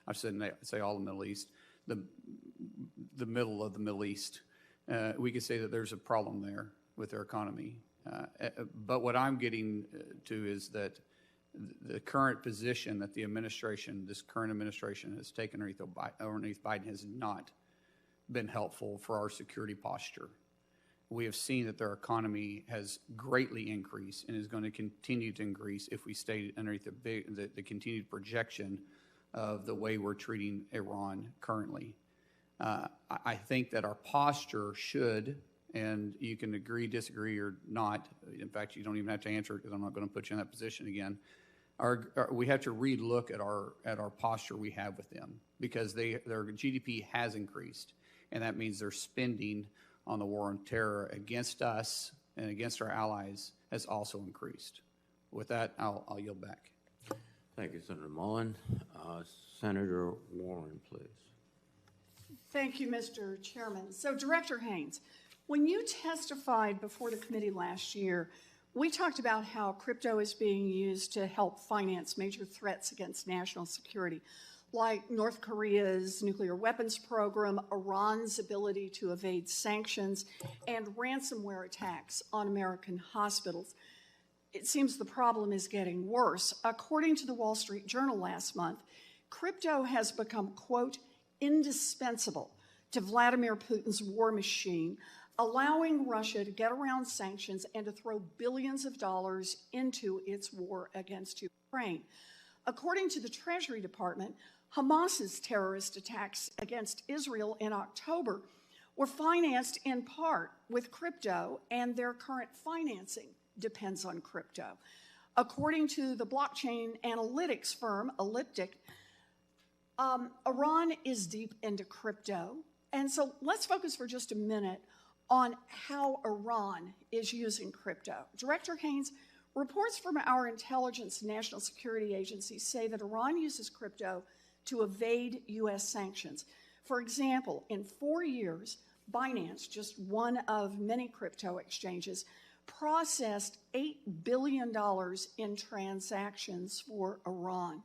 I've say all the Middle East, the middle of the Middle East. We could say that there's a problem there with their economy. But what I'm getting to is that the current position that this current administration has taken underneath Biden has not been helpful for our security posture. We have seen that their economy has greatly increased and is going to continue to increase if we stay underneath the continued projection of the way we're treating Iran currently. I think that our posture should, and you can agree, disagree, or not. In fact, you don't even have to answer it because I'm not going to put you in that position again. We have to re-look at our posture we have with them, because their GDP has increased, and that means their spending on the war on terror against us and against our allies has also increased. With that, I'll yield back. Thank you, Senator Mullen. Senator Warren, please. Thank you, Mr. Chairman. So, Director Haines, when you testified before the committee last year, we talked about how crypto is being used to help finance major threats against national security, like North Korea's nuclear weapons program, Iran's ability to evade sanctions, and ransomware attacks on American hospitals. It seems the problem is getting worse. According to the Wall Street Journal last month, crypto has become, quote, indispensable to Vladimir Putin's war machine, allowing Russia to get around sanctions and to throw billions of dollars into its war against Ukraine. According to the Treasury Department, Hamas's terrorist attacks against Israel in October were financed in part with crypto, and their current financing depends on crypto. According to the blockchain analytics firm Elliptic, Iran is deep into crypto. And so let's focus for just a minute on how Iran is using crypto. Director Haines, reports from our intelligence and national security agencies say that Iran uses crypto to evade U.S. sanctions. For example, in 4 years, Binance, just one of many crypto exchanges, processed $8 billion in transactions for Iran.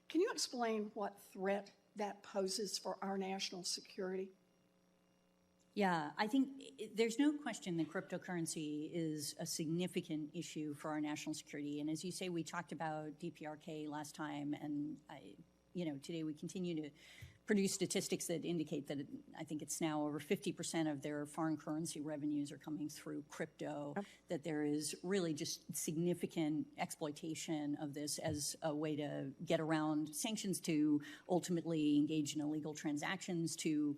Can you explain what threat that poses for our national security? Yeah, I think there's no question that cryptocurrency is a significant issue for our national security. And as you say, we talked about DPRK last time, and today we continue to produce statistics that indicate that I think it's now over 50% of their foreign currency revenues are coming through crypto, that there is really just significant exploitation of this as a way to get around sanctions, to ultimately engage in illegal transactions, to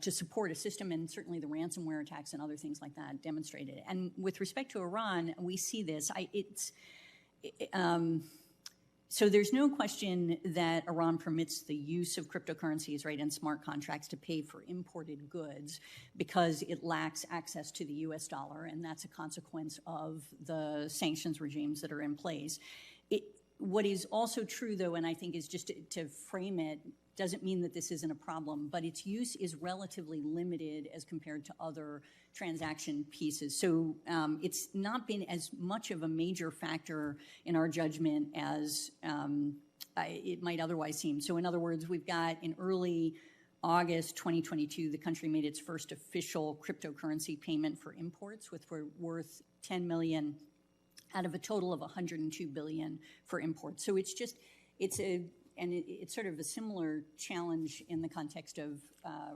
support a system, and certainly the ransomware attacks and other things like that demonstrated it. And with respect to Iran, we see this. So there's no question that Iran permits the use of cryptocurrencies, right, and smart contracts to pay for imported goods because it lacks access to the U.S. dollar, and that's a consequence of the sanctions regimes that are in place. What is also true, though, and I think is just to frame it, doesn't mean that this isn't a problem, but its use is relatively limited as compared to other transaction pieces. So it's not been as much of a major factor in our judgment as it might otherwise seem. So in other words, we've got in early August 2022, the country made its first official cryptocurrency payment for imports, which were worth $10 million out of a total of $102 billion for imports. So it's sort of a similar challenge in the context of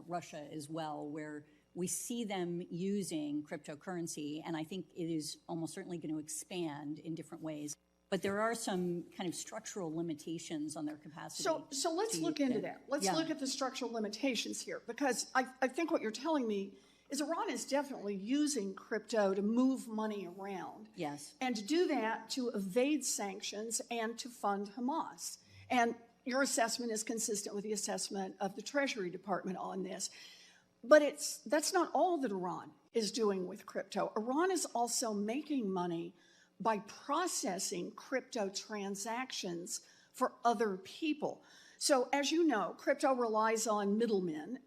Russia as well, where we see them using cryptocurrency, and I think it is almost certainly going to expand in different ways. But there are some kind of structural limitations on their capacity. So let's look into that. Let's look at the structural limitations here, because I think what you're telling me is Iran is definitely using crypto to move money around. Yes. And to do that to evade sanctions and to fund Hamas. And your assessment is consistent with the assessment of the Treasury Department on this. But that's not all that Iran is doing with crypto. Iran is also making money by processing crypto transactions for other people. So as you know, crypto relies on middlemen.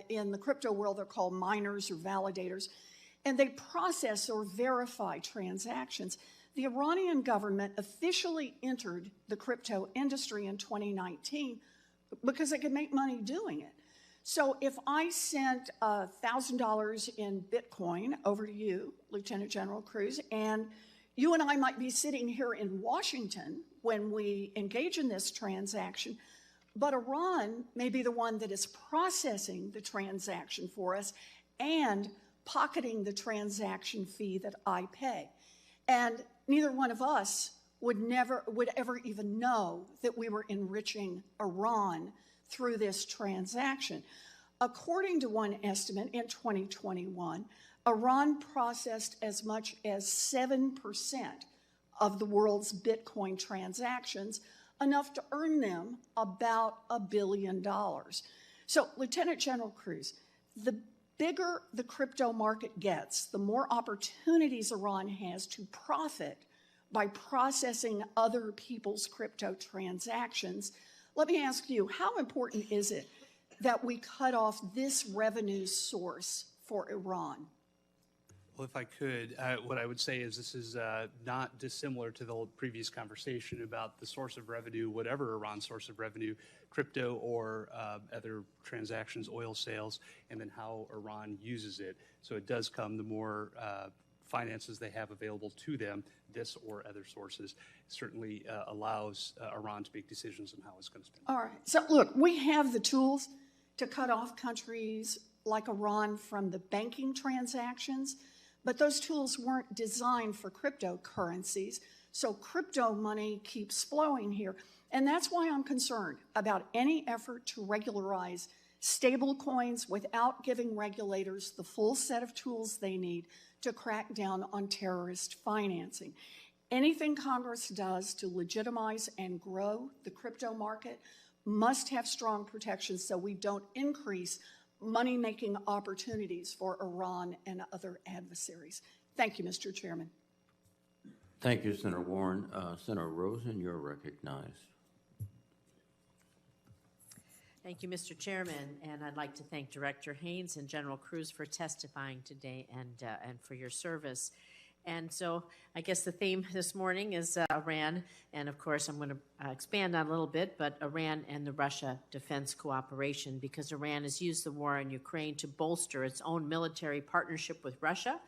In the crypto world, they're called miners or validators, and they process or verify transactions. The Iranian government officially entered the crypto industry in 2019 because it could make money doing it. So if I sent $1,000 in Bitcoin over to you, Lieutenant General Kruse, and you and I might be sitting here in Washington when we engage in this transaction, but Iran may be the one that is processing the transaction for us and pocketing the transaction fee that I pay. And neither one of us would ever even know that we were enriching Iran through this transaction. According to one estimate in 2021, Iran processed as much as 7% of the world's Bitcoin transactions, enough to earn them about $1 billion. So, Lieutenant General Kruse, the bigger the crypto market gets, the more opportunities Iran has to profit by processing other people's crypto transactions. Let me ask you, how important is it that we cut off this revenue source for Iran? Well, if I could, what I would say is this is not dissimilar to the previous conversation about the source of revenue, whatever Iran's source of revenue, crypto or other transactions, oil sales, and then how Iran uses it. So it does come, the more finances they have available to them, this or other sources, certainly allows Iran to make decisions on how it's going to spend. All right. So look, we have the tools to cut off countries like Iran from the banking transactions, but those tools weren't designed for cryptocurrencies. So crypto money keeps flowing here. And that's why I'm concerned about any effort to regularize stable coins without giving regulators the full set of tools they need to crack down on terrorist financing. Anything Congress does to legitimize and grow the crypto market must have strong protections so we don't increase money-making opportunities for Iran and other adversaries. Thank you, Mr. Chairman. Thank you, Senator Warren. Senator Rosen, you're recognized. Thank you, Mr. Chairman, and I'd like to thank Director Haines and General Kruse for testifying today and for your service. And so I guess the theme this morning is Iran, and of course I'm going to expand on a little bit, but Iran and the Russia defense cooperation, because Iran has used the war in Ukraine to bolster its own military partnership with Russia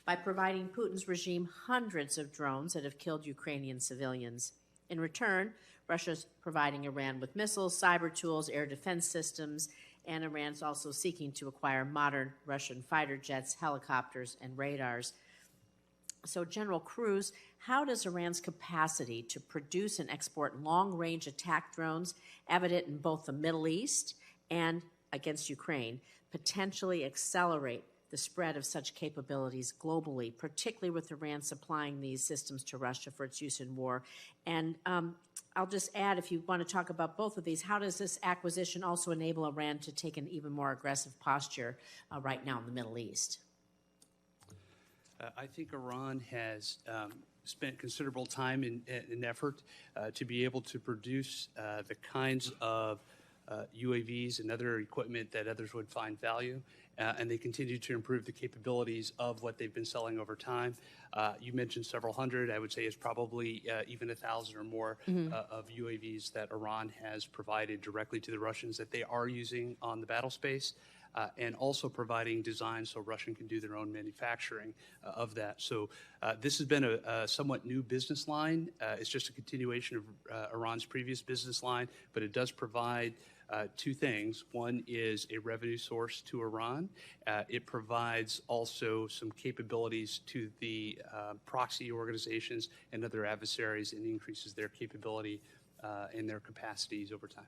by providing Putin's regime hundreds of drones that have killed Ukrainian civilians. In return, Russia's providing Iran with missiles, cyber tools, air defense systems, and Iran's also seeking to acquire modern Russian fighter jets, helicopters, and radars. So, General Kruse, how does Iran's capacity to produce and export long-range attack drones, evident in both the Middle East and against Ukraine, potentially accelerate the spread of such capabilities globally, particularly with Iran supplying these systems to Russia for its use in war? And I'll just add, if you want to talk about both of these, how does this acquisition also enable Iran to take an even more aggressive posture right now in the Middle East? I think Iran has spent considerable time and effort to be able to produce the kinds of UAVs and other equipment that others would find value, and they continue to improve the capabilities of what they've been selling over time. You mentioned several hundred. I would say it's probably even 1,000 or more of UAVs that Iran has provided directly to the Russians that they are using on the battle space. And also providing design so Russia can do their own manufacturing of that. So this has been a somewhat new business line. It's just a continuation of Iran's previous business line, but it does provide two things. One is a revenue source to Iran. It provides also some capabilities to the proxy organizations and other adversaries, and increases their capability and their capacities over time.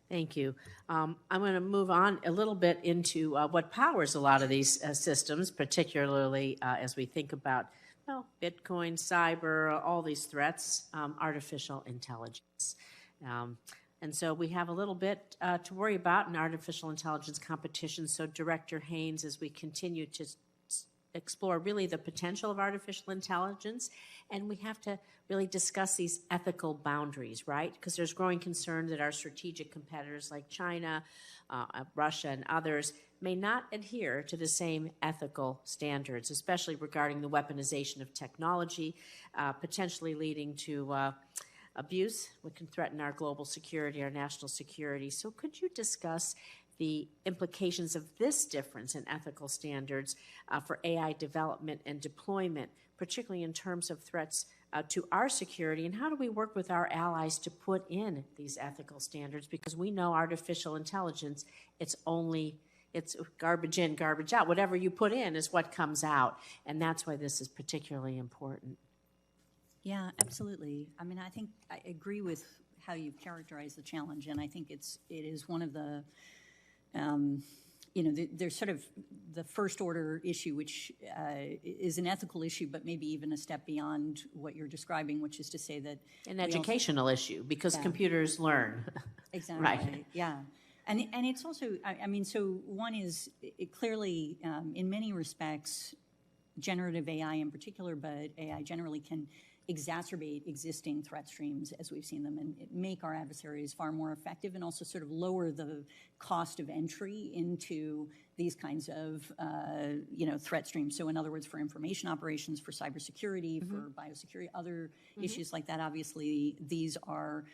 Thank you. I'm going to move on a little bit into what powers a lot of these systems, particularly as we think about Bitcoin, cyber, all these threats, artificial intelligence. And so we have a little bit to worry about in artificial intelligence competition. So Director Haines, as we continue to explore really the potential of artificial intelligence, and we have to really discuss these ethical boundaries, right? Because there's growing concern that our strategic competitors like China, Russia, and others may not adhere to the same ethical standards, especially regarding the weaponization of technology, potentially leading to abuse, which can threaten our global security, our national security. So could you discuss the implications of this difference in ethical standards for AI development and deployment, particularly in terms of threats to our security, and how do we work with our allies to put in these ethical standards? Because we know artificial intelligence, it's garbage in, garbage out. Whatever you put in is what comes out, and that's why this is particularly important. Yeah, absolutely. I mean, I think I agree with how you characterize the challenge, and I think it is one of the there's sort of the first order issue, which is an ethical issue, but maybe even a step beyond what you're describing, which is to say that an educational issue, because computers learn. Exactly. Right. Yeah. And it's also, I mean, so one is clearly, in many respects, generative AI in particular, but AI generally can exacerbate existing threat streams as we've seen them and make our adversaries far more effective and also sort of lower the cost of entry into these kinds of threat streams. So in other words, for information operations, for cybersecurity, for biosecurity, other issues like that, obviously these are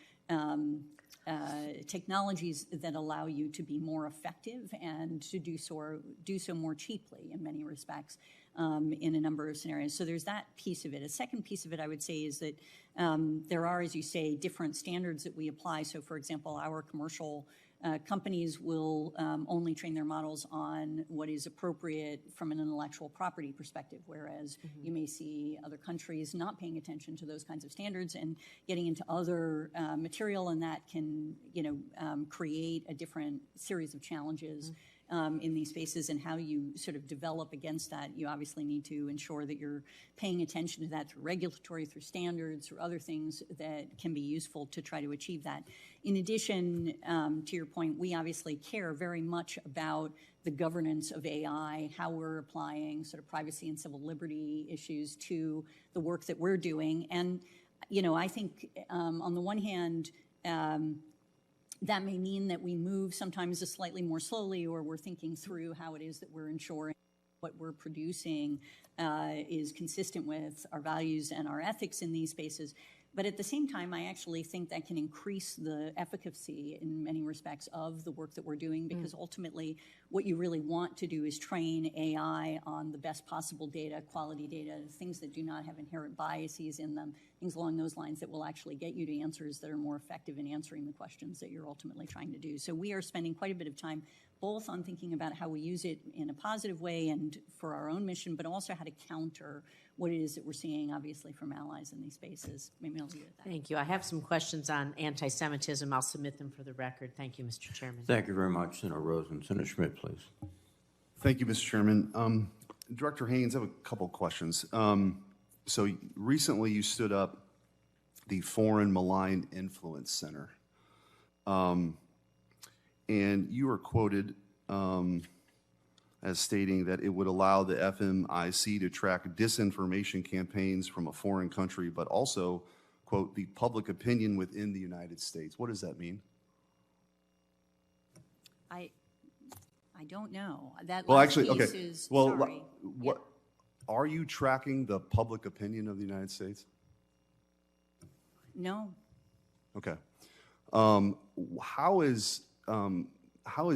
technologies that allow you to be more effective and to do so more cheaply in many respects in a number of scenarios. So there's that piece of it. A second piece of it, I would say, is that there are, as you say, different standards that we apply. So, for example, our commercial companies will only train their models on what is appropriate from an intellectual property perspective, whereas you may see other countries not paying attention to those kinds of standards and getting into other material, and that can, create a different series of challenges in these spaces. And how you sort of develop against that, you obviously need to ensure that you're paying attention to that through regulatory, through standards, through other things that can be useful to try to achieve that. In addition, to your point, we obviously care very much about the governance of AI, how we're applying sort of privacy and civil liberty issues to the work that we're doing. And, I think on the one hand, that may mean that we move sometimes slightly more slowly, or we're thinking through how it is that we're ensuring what we're producing is consistent with our values and our ethics in these spaces. But at the same time, I actually think that can increase the efficacy in many respects of the work that we're doing, because ultimately what you really want to do is train AI on the best possible data, quality data, things that do not have inherent biases in them, things along those lines that will actually get you to answers that are more effective in answering the questions that you're ultimately trying to do. So we are spending quite a bit of time both on thinking about how we use it in a positive way and for our own mission, but also how to counter what it is that we're seeing, obviously, from allies in these spaces. Maybe I'll leave it at that. Thank you. I have some questions on anti-Semitism. I'll submit them for the record. Thank you, Mr. Chairman. Thank you very much, Senator Rosen. Senator Schmidt, please. Thank you, Mr. Chairman. Director Haines, I have a couple of questions. So recently you stood up the Foreign Malign Influence Center. And you were quoted as stating that it would allow the FMIC to track disinformation campaigns from a foreign country, but also, quote, the public opinion within the United States. What does that mean? I don't know. That Well, last actually, piece okay. is, Well, sorry. what are you tracking the public opinion of the United States? No. Okay. How is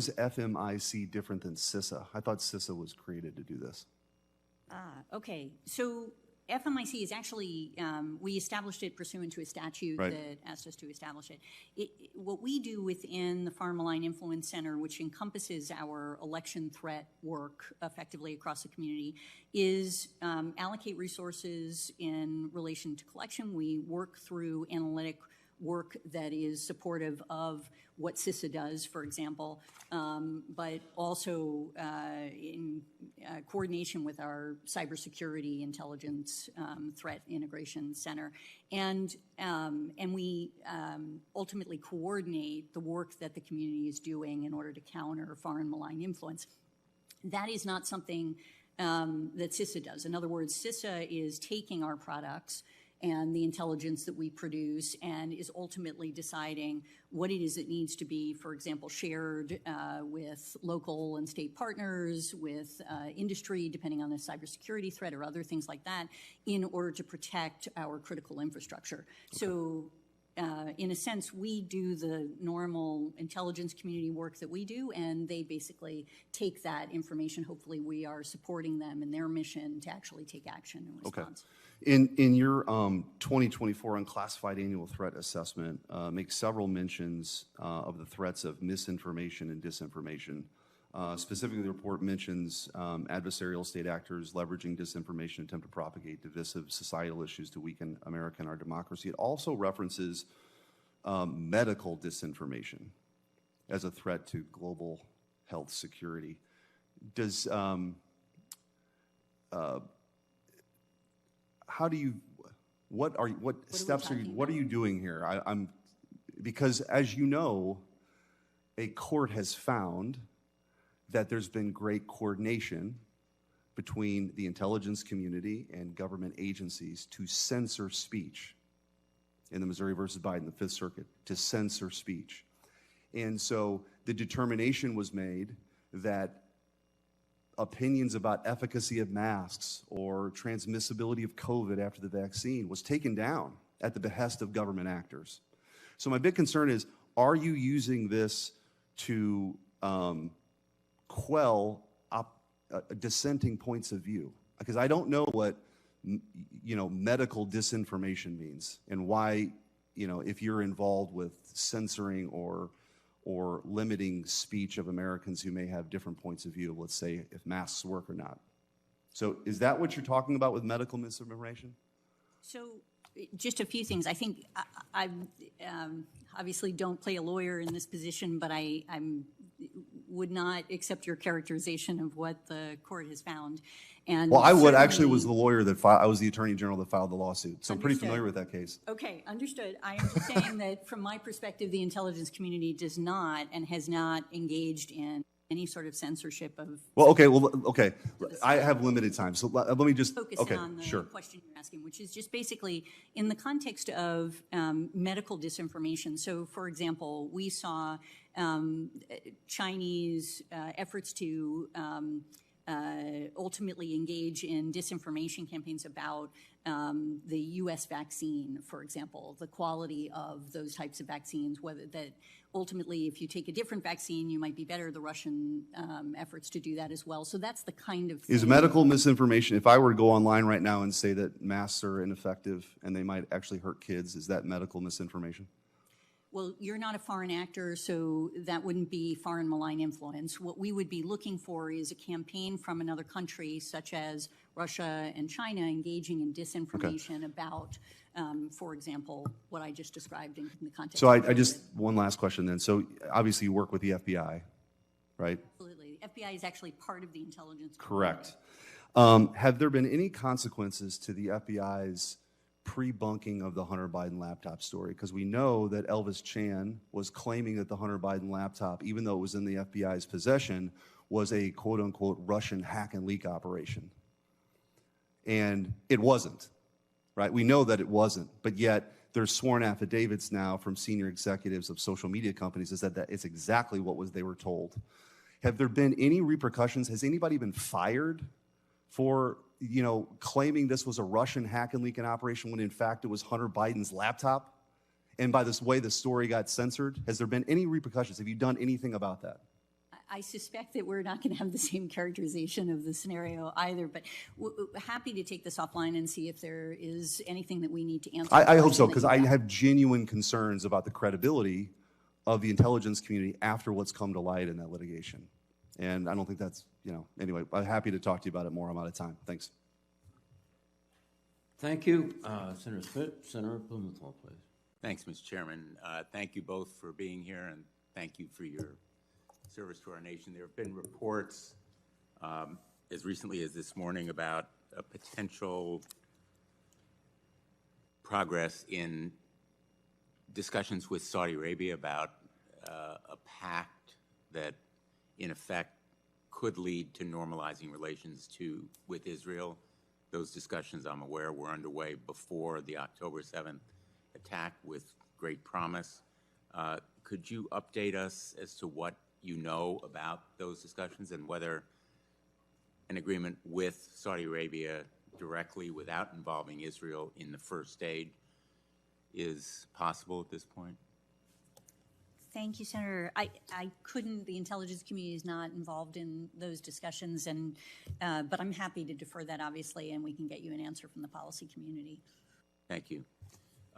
FMIC different than CISA? I thought CISA was created to do this. Okay. So FMIC is actually, we established it pursuant to a statute Right. that asked us to establish it. What we do within the Foreign Malign Influence Center, which encompasses our election threat work effectively across the community, is allocate resources in relation to collection. We work through analytic work that is supportive of what CISA does, for example, but also in coordination with our cybersecurity intelligence threat integration center. And we ultimately coordinate the work that the community is doing in order to counter foreign malign influence. That is not something that CISA does. In other words, CISA is taking our products and the intelligence that we produce and is ultimately deciding what it is that needs to be, for example, shared with local and state partners, with industry, depending on the cybersecurity threat or other things like that, in order to protect our critical infrastructure. Okay. So in a sense, we do the normal intelligence community work that we do, and they basically take that information. Hopefully, we are supporting them in their mission to actually take action in response. Okay. In your 2024 Unclassified Annual Threat Assessment, make several mentions of the threats of misinformation and disinformation. Specifically, the report mentions adversarial state actors leveraging disinformation to attempt to propagate divisive societal issues to weaken America and our democracy. It also references medical disinformation as a threat to global health security. Does how do you? What steps are you doing here? Because as you know, a court has found that there's been great coordination between the intelligence community and government agencies to censor speech in the Missouri versus Biden, the Fifth Circuit, to censor speech. And so the determination was made that opinions about efficacy of masks or transmissibility of COVID after the vaccine was taken down at the behest of government actors. So my big concern is, are you using this to quell dissenting points of view? Because I don't know what medical disinformation means, and why, if you're involved with censoring or limiting speech of Americans who may have different points of view, let's say if masks work or not. So is that what you're talking about with medical misinformation? So just a few things. I think I obviously don't play a lawyer in this position, but I would not accept your characterization of what the court has found. And well, I would actually was the lawyer that I was the attorney general that filed the lawsuit, so I'm pretty familiar with that case. Okay, understood. I am just saying that from my perspective, the intelligence community does not and has not engaged in any sort of censorship of. Well, okay. I have limited time, so let me just focus on the question you're asking, which is just basically in the context of medical disinformation. So, for example, we saw Chinese efforts to ultimately engage in disinformation campaigns about the U.S. vaccine, for example, the quality of those types of vaccines, whether that ultimately if you take a different vaccine, you might be better, the Russian efforts to do that as well. So that's the kind of thing. Is medical misinformation, if I were to go online right now and say that masks are ineffective and they might actually hurt kids, is that medical misinformation? Well, you're not a foreign actor, so that wouldn't be foreign malign influence. What we would be looking for is a campaign from another country, such as Russia and China, engaging in disinformation about, for example, what I just described in the context. So I just, one last question then. So obviously you work with the FBI, right? Absolutely. The FBI is actually part of the intelligence. Correct. Have there been any consequences to the FBI's pre-bunking of the Hunter Biden laptop story? Because we know that Elvis Chan was claiming that the Hunter Biden laptop, even though it was in the FBI's possession, was a quote-unquote Russian hack and leak operation. And it wasn't, right? We know that it wasn't, but yet there's sworn affidavits now from senior executives of social media companies that said that it's exactly what they were told. Have there been any repercussions? Has anybody been fired for claiming this was a Russian hack and leak operation when in fact it was Hunter Biden's laptop? And by this way, the story got censored. Has there been any repercussions? Have you done anything about that? I suspect that we're not going to have the same characterization of the scenario either, but happy to take this offline and see if there is anything that we need to answer. I hope so, because I have genuine concerns about the credibility of the intelligence community after what's come to light in that litigation. And I don't think that's, anyway, I'm happy to talk to you about it more. I'm out of time. Thanks. Thank you. Senator Smith, Senator Blumenthal, please. Thanks, Mr. Chairman. Thank you both for being here, and thank you for your service to our nation. There have been reports as recently as this morning about a potential progress in discussions with Saudi Arabia about a pact that in effect could lead to normalizing relations with Israel. Those discussions, I'm aware, were underway before the October 7th attack with great promise. Could you update us as to what you know about those discussions and whether an agreement with Saudi Arabia directly without involving Israel in the first stage is possible at this point? Thank you, Senator. I couldn't, the intelligence community is not involved in those discussions, and but I'm happy to defer that, obviously, and we can get you an answer from the policy community. Thank you.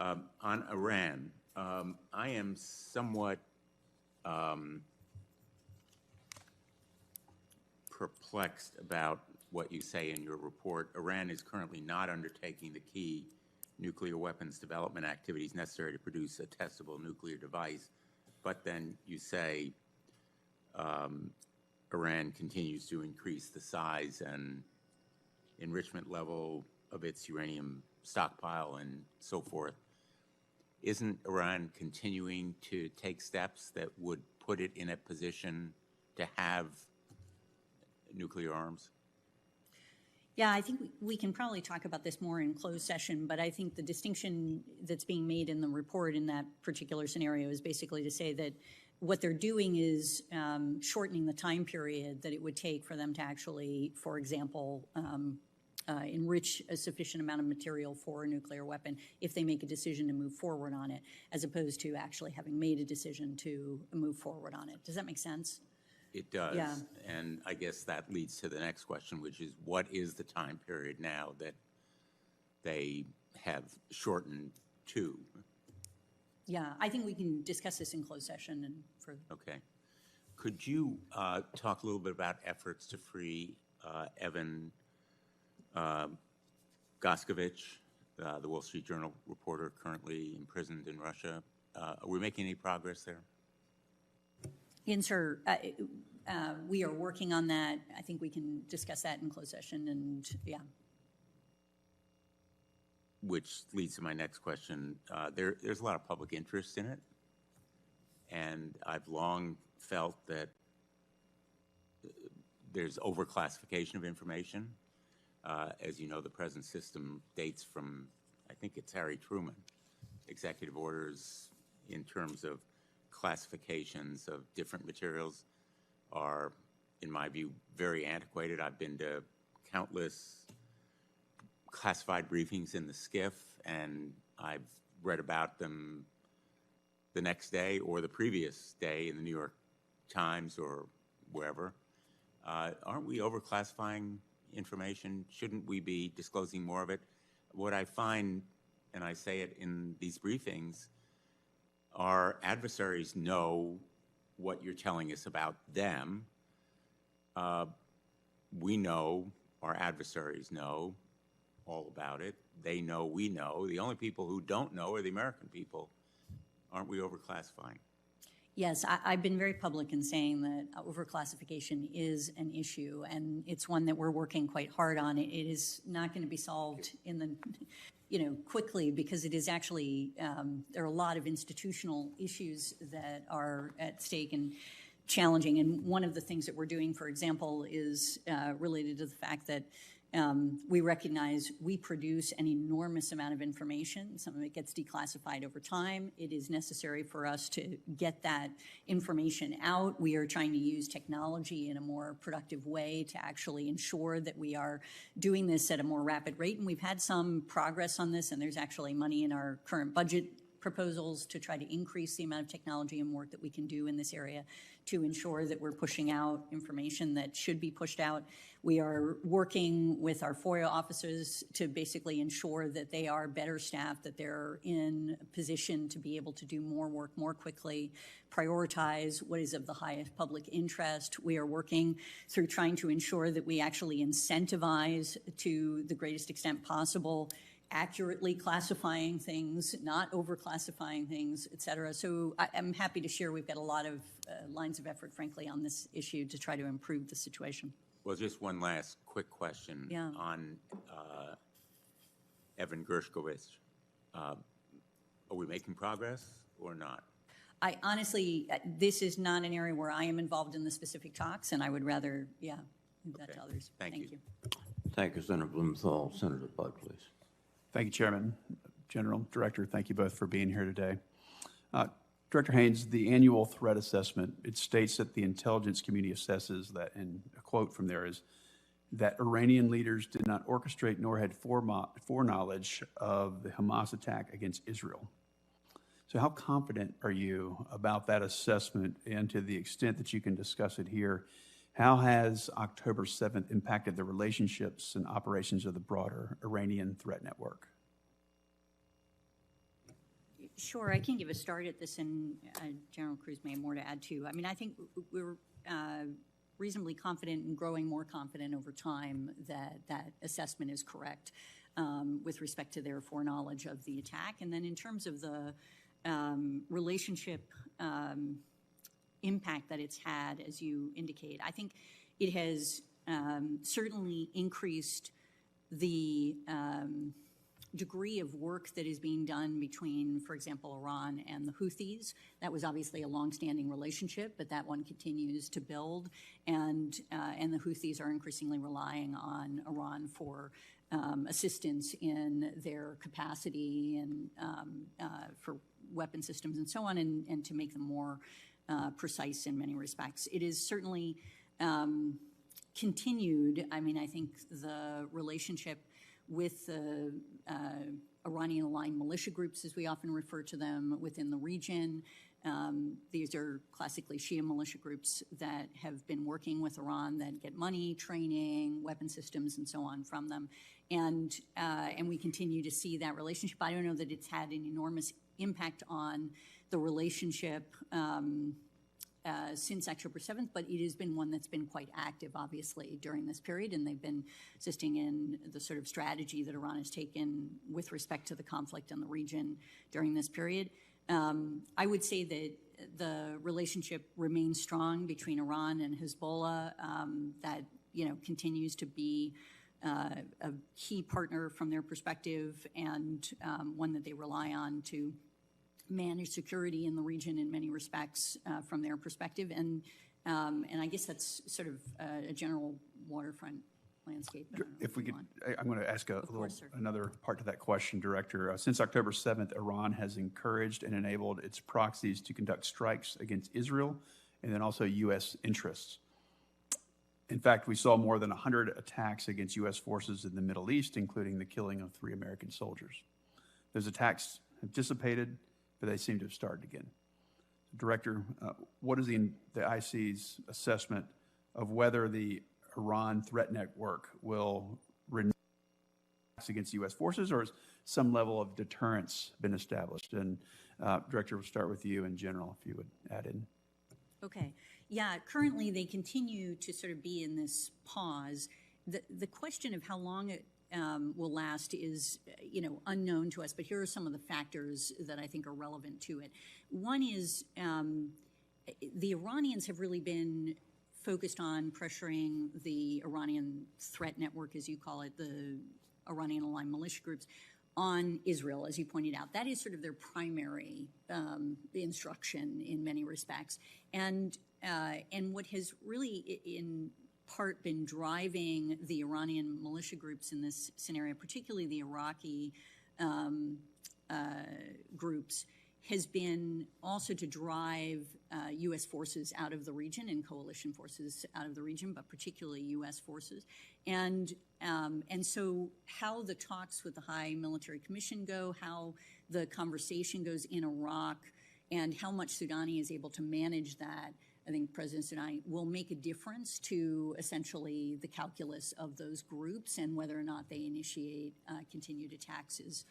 On Iran, I am somewhat perplexed about what you say in your report. Iran is currently not undertaking the key nuclear weapons development activities necessary to produce a testable nuclear device. But then you say Iran continues to increase the size and enrichment level of its uranium stockpile and so forth. Isn't Iran continuing to take steps that would put it in a position to have nuclear arms? Yeah, I think we can probably talk about this more in closed session, but I think the distinction that's being made in the report in that particular scenario is basically to say that what they're doing is shortening the time period that it would take for them to actually, for example, enrich a sufficient amount of material for a nuclear weapon if they make a decision to move forward on it, as opposed to actually having made a decision to move forward on it. Does that make sense? It does. Yeah. And I guess that leads to the next question, which is what is the time period now that they have shortened to? Yeah, I think we can discuss this in closed session and further. Okay. Could you talk a little bit about efforts to free Evan Goskovich, the Wall Street Journal reporter currently imprisoned in Russia? Are we making any progress there? Yes, sir. We are working on that. I think we can discuss that in closed session, and yeah. Which leads to my next question. There's a lot of public interest in it, and I've long felt that there's overclassification of information. As you know, the present system dates from, I think it's Harry Truman, executive orders in terms of classifications of different materials are, in my view, very antiquated. I've been to countless classified briefings in the SCIF, and I've read about them the next day or the previous day in the New York Times or wherever. Aren't we overclassifying information? Shouldn't we be disclosing more of it? What I find, and I say it in these briefings, our adversaries know what you're telling us about them. We know, our adversaries know all about it. They know we know. The only people who don't know are the American people. Aren't we overclassifying? Yes, I've been very public in saying that overclassification is an issue, and it's one that we're working quite hard on. It is not going to be solved in the, quickly, because it is actually, there are a lot of institutional issues that are at stake and challenging. And one of the things that we're doing, for example, is related to the fact that we recognize we produce an enormous amount of information. Some of it gets declassified over time. It is necessary for us to get that information out. We are trying to use technology in a more productive way to actually ensure that we are doing this at a more rapid rate. And we've had some progress on this, and there's actually money in our current budget proposals to try to increase the amount of technology and work that we can do in this area to ensure that we're pushing out information that should be pushed out. We are working with our FOIA officers to basically ensure that they are better staffed, that they're in a position to be able to do more work more quickly, prioritize what is of the highest public interest. We are working through trying to ensure that we actually incentivize to the greatest extent possible accurately classifying things, not overclassifying things, et cetera. So I'm happy to share we've got a lot of lines of effort, frankly, on this issue to try to improve the situation. Well, just one last quick question on Evan Gershkovich. Are we making progress or not? I honestly, this is not an area where I am involved in the specific talks, and I would rather, leave that to others. Thank you. Thank you, Senator Blumenthal. Senator Budd, please. Thank you, Chairman. General, Director, thank you both for being here today. Director Haines, the annual threat assessment, it states that the intelligence community assesses that, and a quote from there is, that Iranian leaders did not orchestrate nor had foreknowledge of the Hamas attack against Israel. So how confident are you about that assessment, and to the extent that you can discuss it here, how has October 7th impacted the relationships and operations of the broader Iranian threat network? Sure, I can give a start at this, and General Kruse may have more to add too. I mean, I think we're reasonably confident and growing more confident over time that that assessment is correct with respect to their foreknowledge of the attack. And then in terms of the relationship impact that it's had, as you indicate, I think it has certainly increased the degree of work that is being done between, for example, Iran and the Houthis. That was obviously a longstanding relationship, but that one continues to build, and the Houthis are increasingly relying on Iran for assistance in their capacity and for weapon systems and so on, and to make them more precise in many respects. It is certainly continued. I mean, I think the relationship with the Iranian-aligned militia groups, as we often refer to them, within the region. These are classically Shia militia groups that have been working with Iran, that get money, training, weapon systems, and so on from them. And we continue to see that relationship. I don't know that it's had an enormous impact on the relationship since October 7th, but it has been one that's been quite active, obviously, during this period, and they've been assisting in the sort of strategy that Iran has taken with respect to the conflict in the region during this period. I would say that the relationship remains strong between Iran and Hezbollah, that, continues to be a key partner from their perspective, and one that they rely on to manage security in the region in many respects from their perspective. And I guess that's sort of a general waterfront landscape. If we could, I'm going to ask another part to that question, Director. Since October 7th, Iran has encouraged and enabled its proxies to conduct strikes against Israel and then also U.S. interests. In fact, we saw more than 100 attacks against U.S. forces in the Middle East, including the killing of 3 American soldiers. Those attacks have dissipated, but they seem to have started again. Director, what is the IC's assessment of whether the Iran threat network will renew attacks against U.S. forces, or has some level of deterrence been established? And Director, we'll start with you in general, if you would add in. Okay. Yeah, currently they continue to sort of be in this pause. The question of how long it will last is, unknown to us, but here are some of the factors that I think are relevant to it. One is the Iranians have really been focused on pressuring the Iranian threat network, as you call it, the Iranian-aligned militia groups, on Israel, as you pointed out. That is sort of their primary instruction in many respects. And what has really, in part, been driving the Iranian militia groups in this scenario, particularly the Iraqi groups, has been also to drive U.S. forces out of the region and coalition forces out of the region, but particularly U.S. forces. And so how the talks with the High Military Commission go, how the conversation goes in Iraq, and how much Soudani is able to manage that, I think President Soudani will make a difference to essentially the calculus of those groups and whether or not they initiate continued attacks is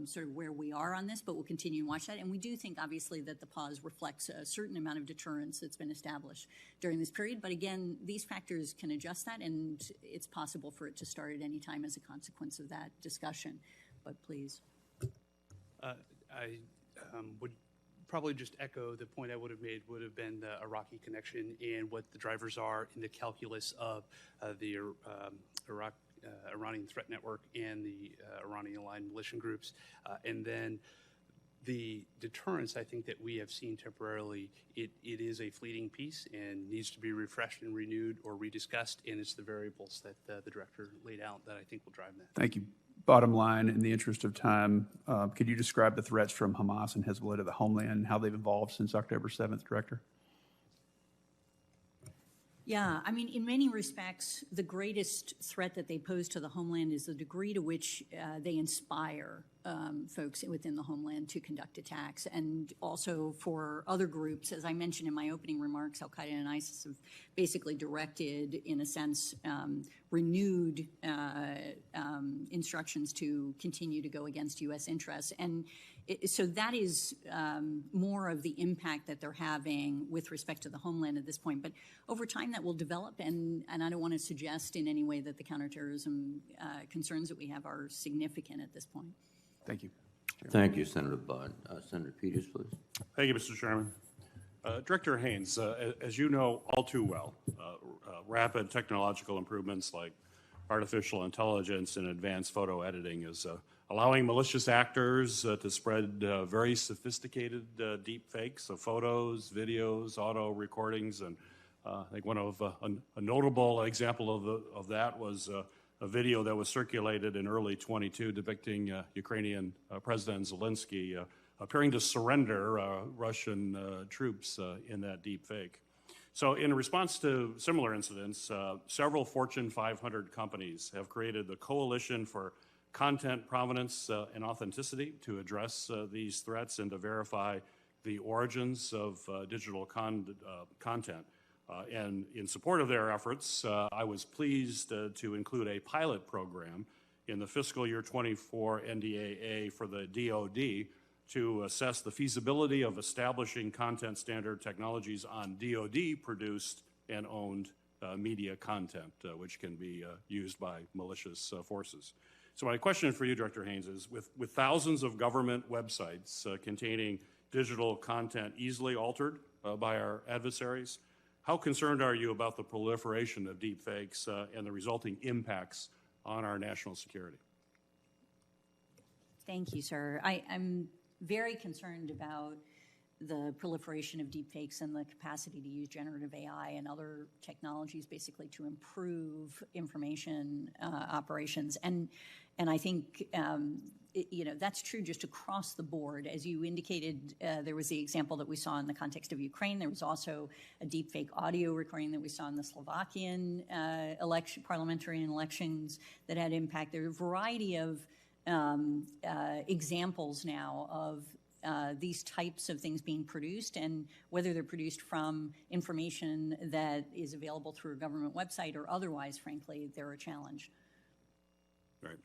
sort of where we are on this, but we'll continue to watch that. And we do think, obviously, that the pause reflects a certain amount of deterrence that's been established during this period. But again, these factors can adjust that, and it's possible for it to start at any time as a consequence of that discussion. But please. I would probably just echo the point I would have made would have been the Iraqi connection and what the drivers are in the calculus of the Iranian threat network and the Iranian-aligned militia groups. And then the deterrence, I think, that we have seen temporarily, it is a fleeting piece and needs to be refreshed and renewed or rediscussed, and it's the variables that the Director laid out that I think will drive that. Thank you. Bottom line, in the interest of time, could you describe the threats from Hamas and Hezbollah to the homeland and how they've evolved since October 7th, Director? Yeah, I mean, in many respects, the greatest threat that they pose to the homeland is the degree to which they inspire folks within the homeland to conduct attacks. And also for other groups, as I mentioned in my opening remarks, Al-Qaeda and ISIS have basically directed, in a sense, renewed instructions to continue to go against U.S. interests. And so that is more of the impact that they're having with respect to the homeland at this point. But over time, that will develop, and I don't want to suggest in any way that the counterterrorism concerns that we have are significant at this point. Thank you. Thank you, Senator Budd. Senator Peters, please. Thank you, Mr. Chairman. Director Haines, as you know all too well, rapid technological improvements like artificial intelligence and advanced photo editing is allowing malicious actors to spread very sophisticated deep fakes of photos, videos, auto recordings, and I think one of a notable example of that was a video that was circulated in early 22 depicting Ukrainian President Zelensky appearing to surrender Russian troops in that deep fake. So in response to similar incidents, several Fortune 500 companies have created the Coalition for Content Provenance and Authenticity to address these threats and to verify the origins of digital content. And in support of their efforts, I was pleased to include a pilot program in the fiscal year 24 NDAA for the DoD to assess the feasibility of establishing content standard technologies on DoD-produced and owned media content, which can be used by malicious forces. So my question for you, Director Haines, is with thousands of government websites containing digital content easily altered by our adversaries, how concerned are you about the proliferation of deepfakes and the resulting impacts on our national security? Thank you, sir. I'm very concerned about the proliferation of deepfakes and the capacity to use generative AI and other technologies basically to improve information operations. And I think, that's true just across the board. As you indicated, there was the example that we saw in the context of Ukraine. There was also a deepfake audio recording that we saw in the Slovakian parliamentary elections that had impact. There are a variety of examples now of these types of things being produced, and whether they're produced from information that is available through a government website or otherwise, frankly, they're a challenge. Right.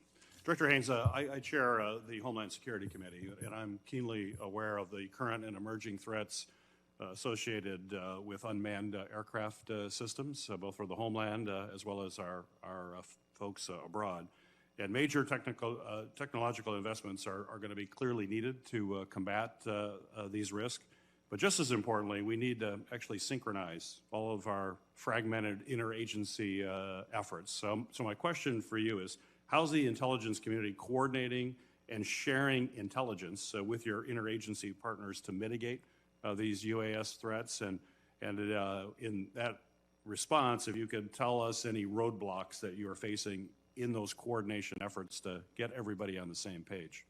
Director Haines, I chair the Homeland Security Committee, and I'm keenly aware of the current and emerging threats associated with unmanned aircraft systems, both for the homeland as well as our folks abroad. And major technological investments are going to be clearly needed to combat these risks. But just as importantly, we need to actually synchronize all of our fragmented interagency efforts. So my question for you is, how's the intelligence community coordinating and sharing intelligence with your interagency partners to mitigate these UAS threats? And in that response, if you could tell us any roadblocks that you are facing in those coordination efforts to get everybody on the same page.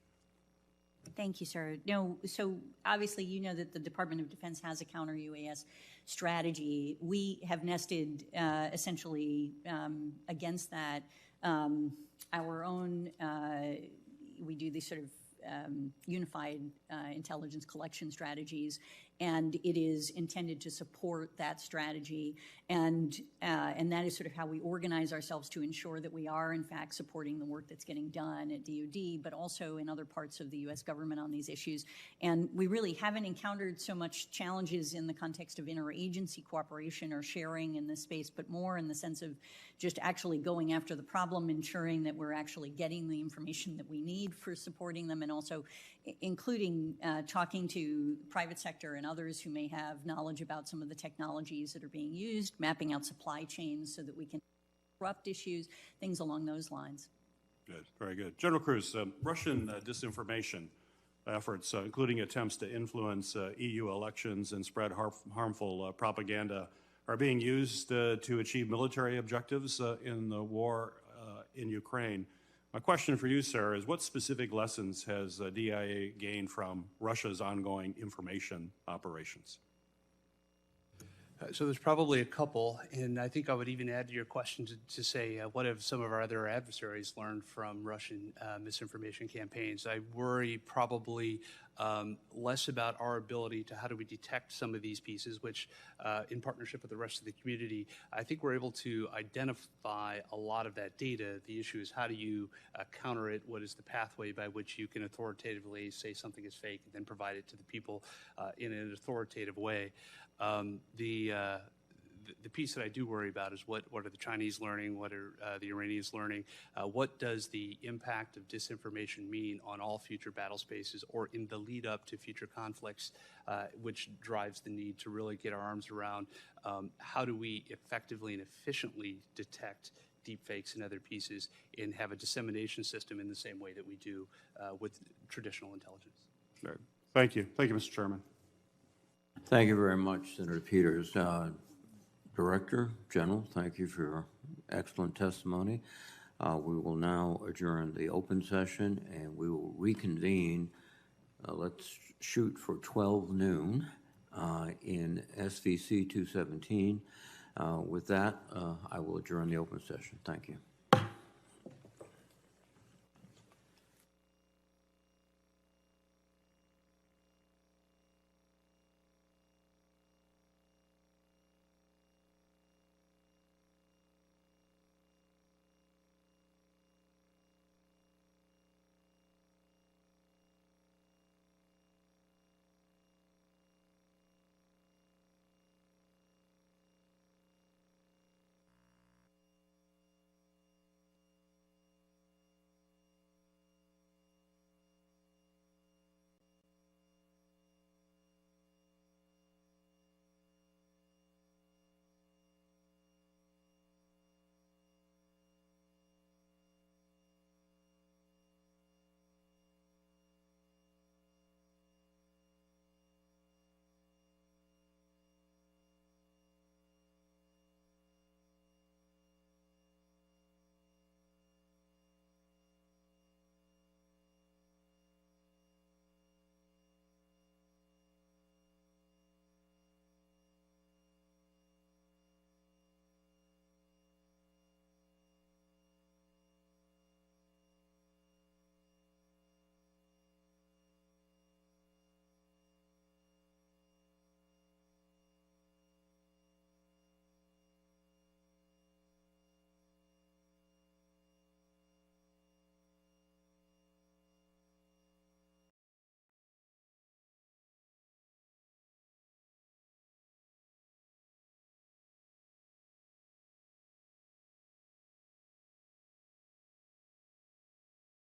Thank you, sir. No, so obviously you know that the Department of Defense has a counter-UAS strategy. We have nested essentially against that our own, we do these sort of unified intelligence collection strategies, and it is intended to support that strategy, and that is sort of how we organize ourselves to ensure that we are in fact supporting the work that's getting done at DoD, but also in other parts of the U.S. government on these issues. And we really haven't encountered so much challenges in the context of interagency cooperation or sharing in this space, but more in the sense of just actually going after the problem, ensuring that we're actually getting the information that we need for supporting them, and also including talking to private sector and others who may have knowledge about some of the technologies that are being used, mapping out supply chains so that we can disrupt issues, things along those lines. Good, very good. General Kruse, Russian disinformation efforts, including attempts to influence EU elections and spread harmful propaganda, are being used to achieve military objectives in the war in Ukraine. My question for you, sir, is what specific lessons has DIA gained from Russia's ongoing information operations? So there's probably a couple, and I think I would even add to your question to say, what have some of our other adversaries learned from Russian misinformation campaigns? I worry probably less about our ability to how do we detect some of these pieces, which in partnership with the rest of the community, I think we're able to identify a lot of that data. The issue is how do you counter it? What is the pathway by which you can authoritatively say something is fake and then provide it to the people in an authoritative way? The piece that I do worry about is what are the Chinese learning, what are the Iranians learning, what does the impact of disinformation mean on all future battle spaces or in the lead up to future conflicts, which drives the need to really get our arms around how do we effectively and efficiently detect deep fakes and other pieces and have a dissemination system in the same way that we do with traditional intelligence. Right. Thank you. Thank you, Mr. Chairman. Thank you very much, Senator Peters. Director General, thank you for your excellent testimony. We will now adjourn the open session and we will reconvene. Let's shoot for 12 noon in SVC 217. With that, I will adjourn the open session. Thank you.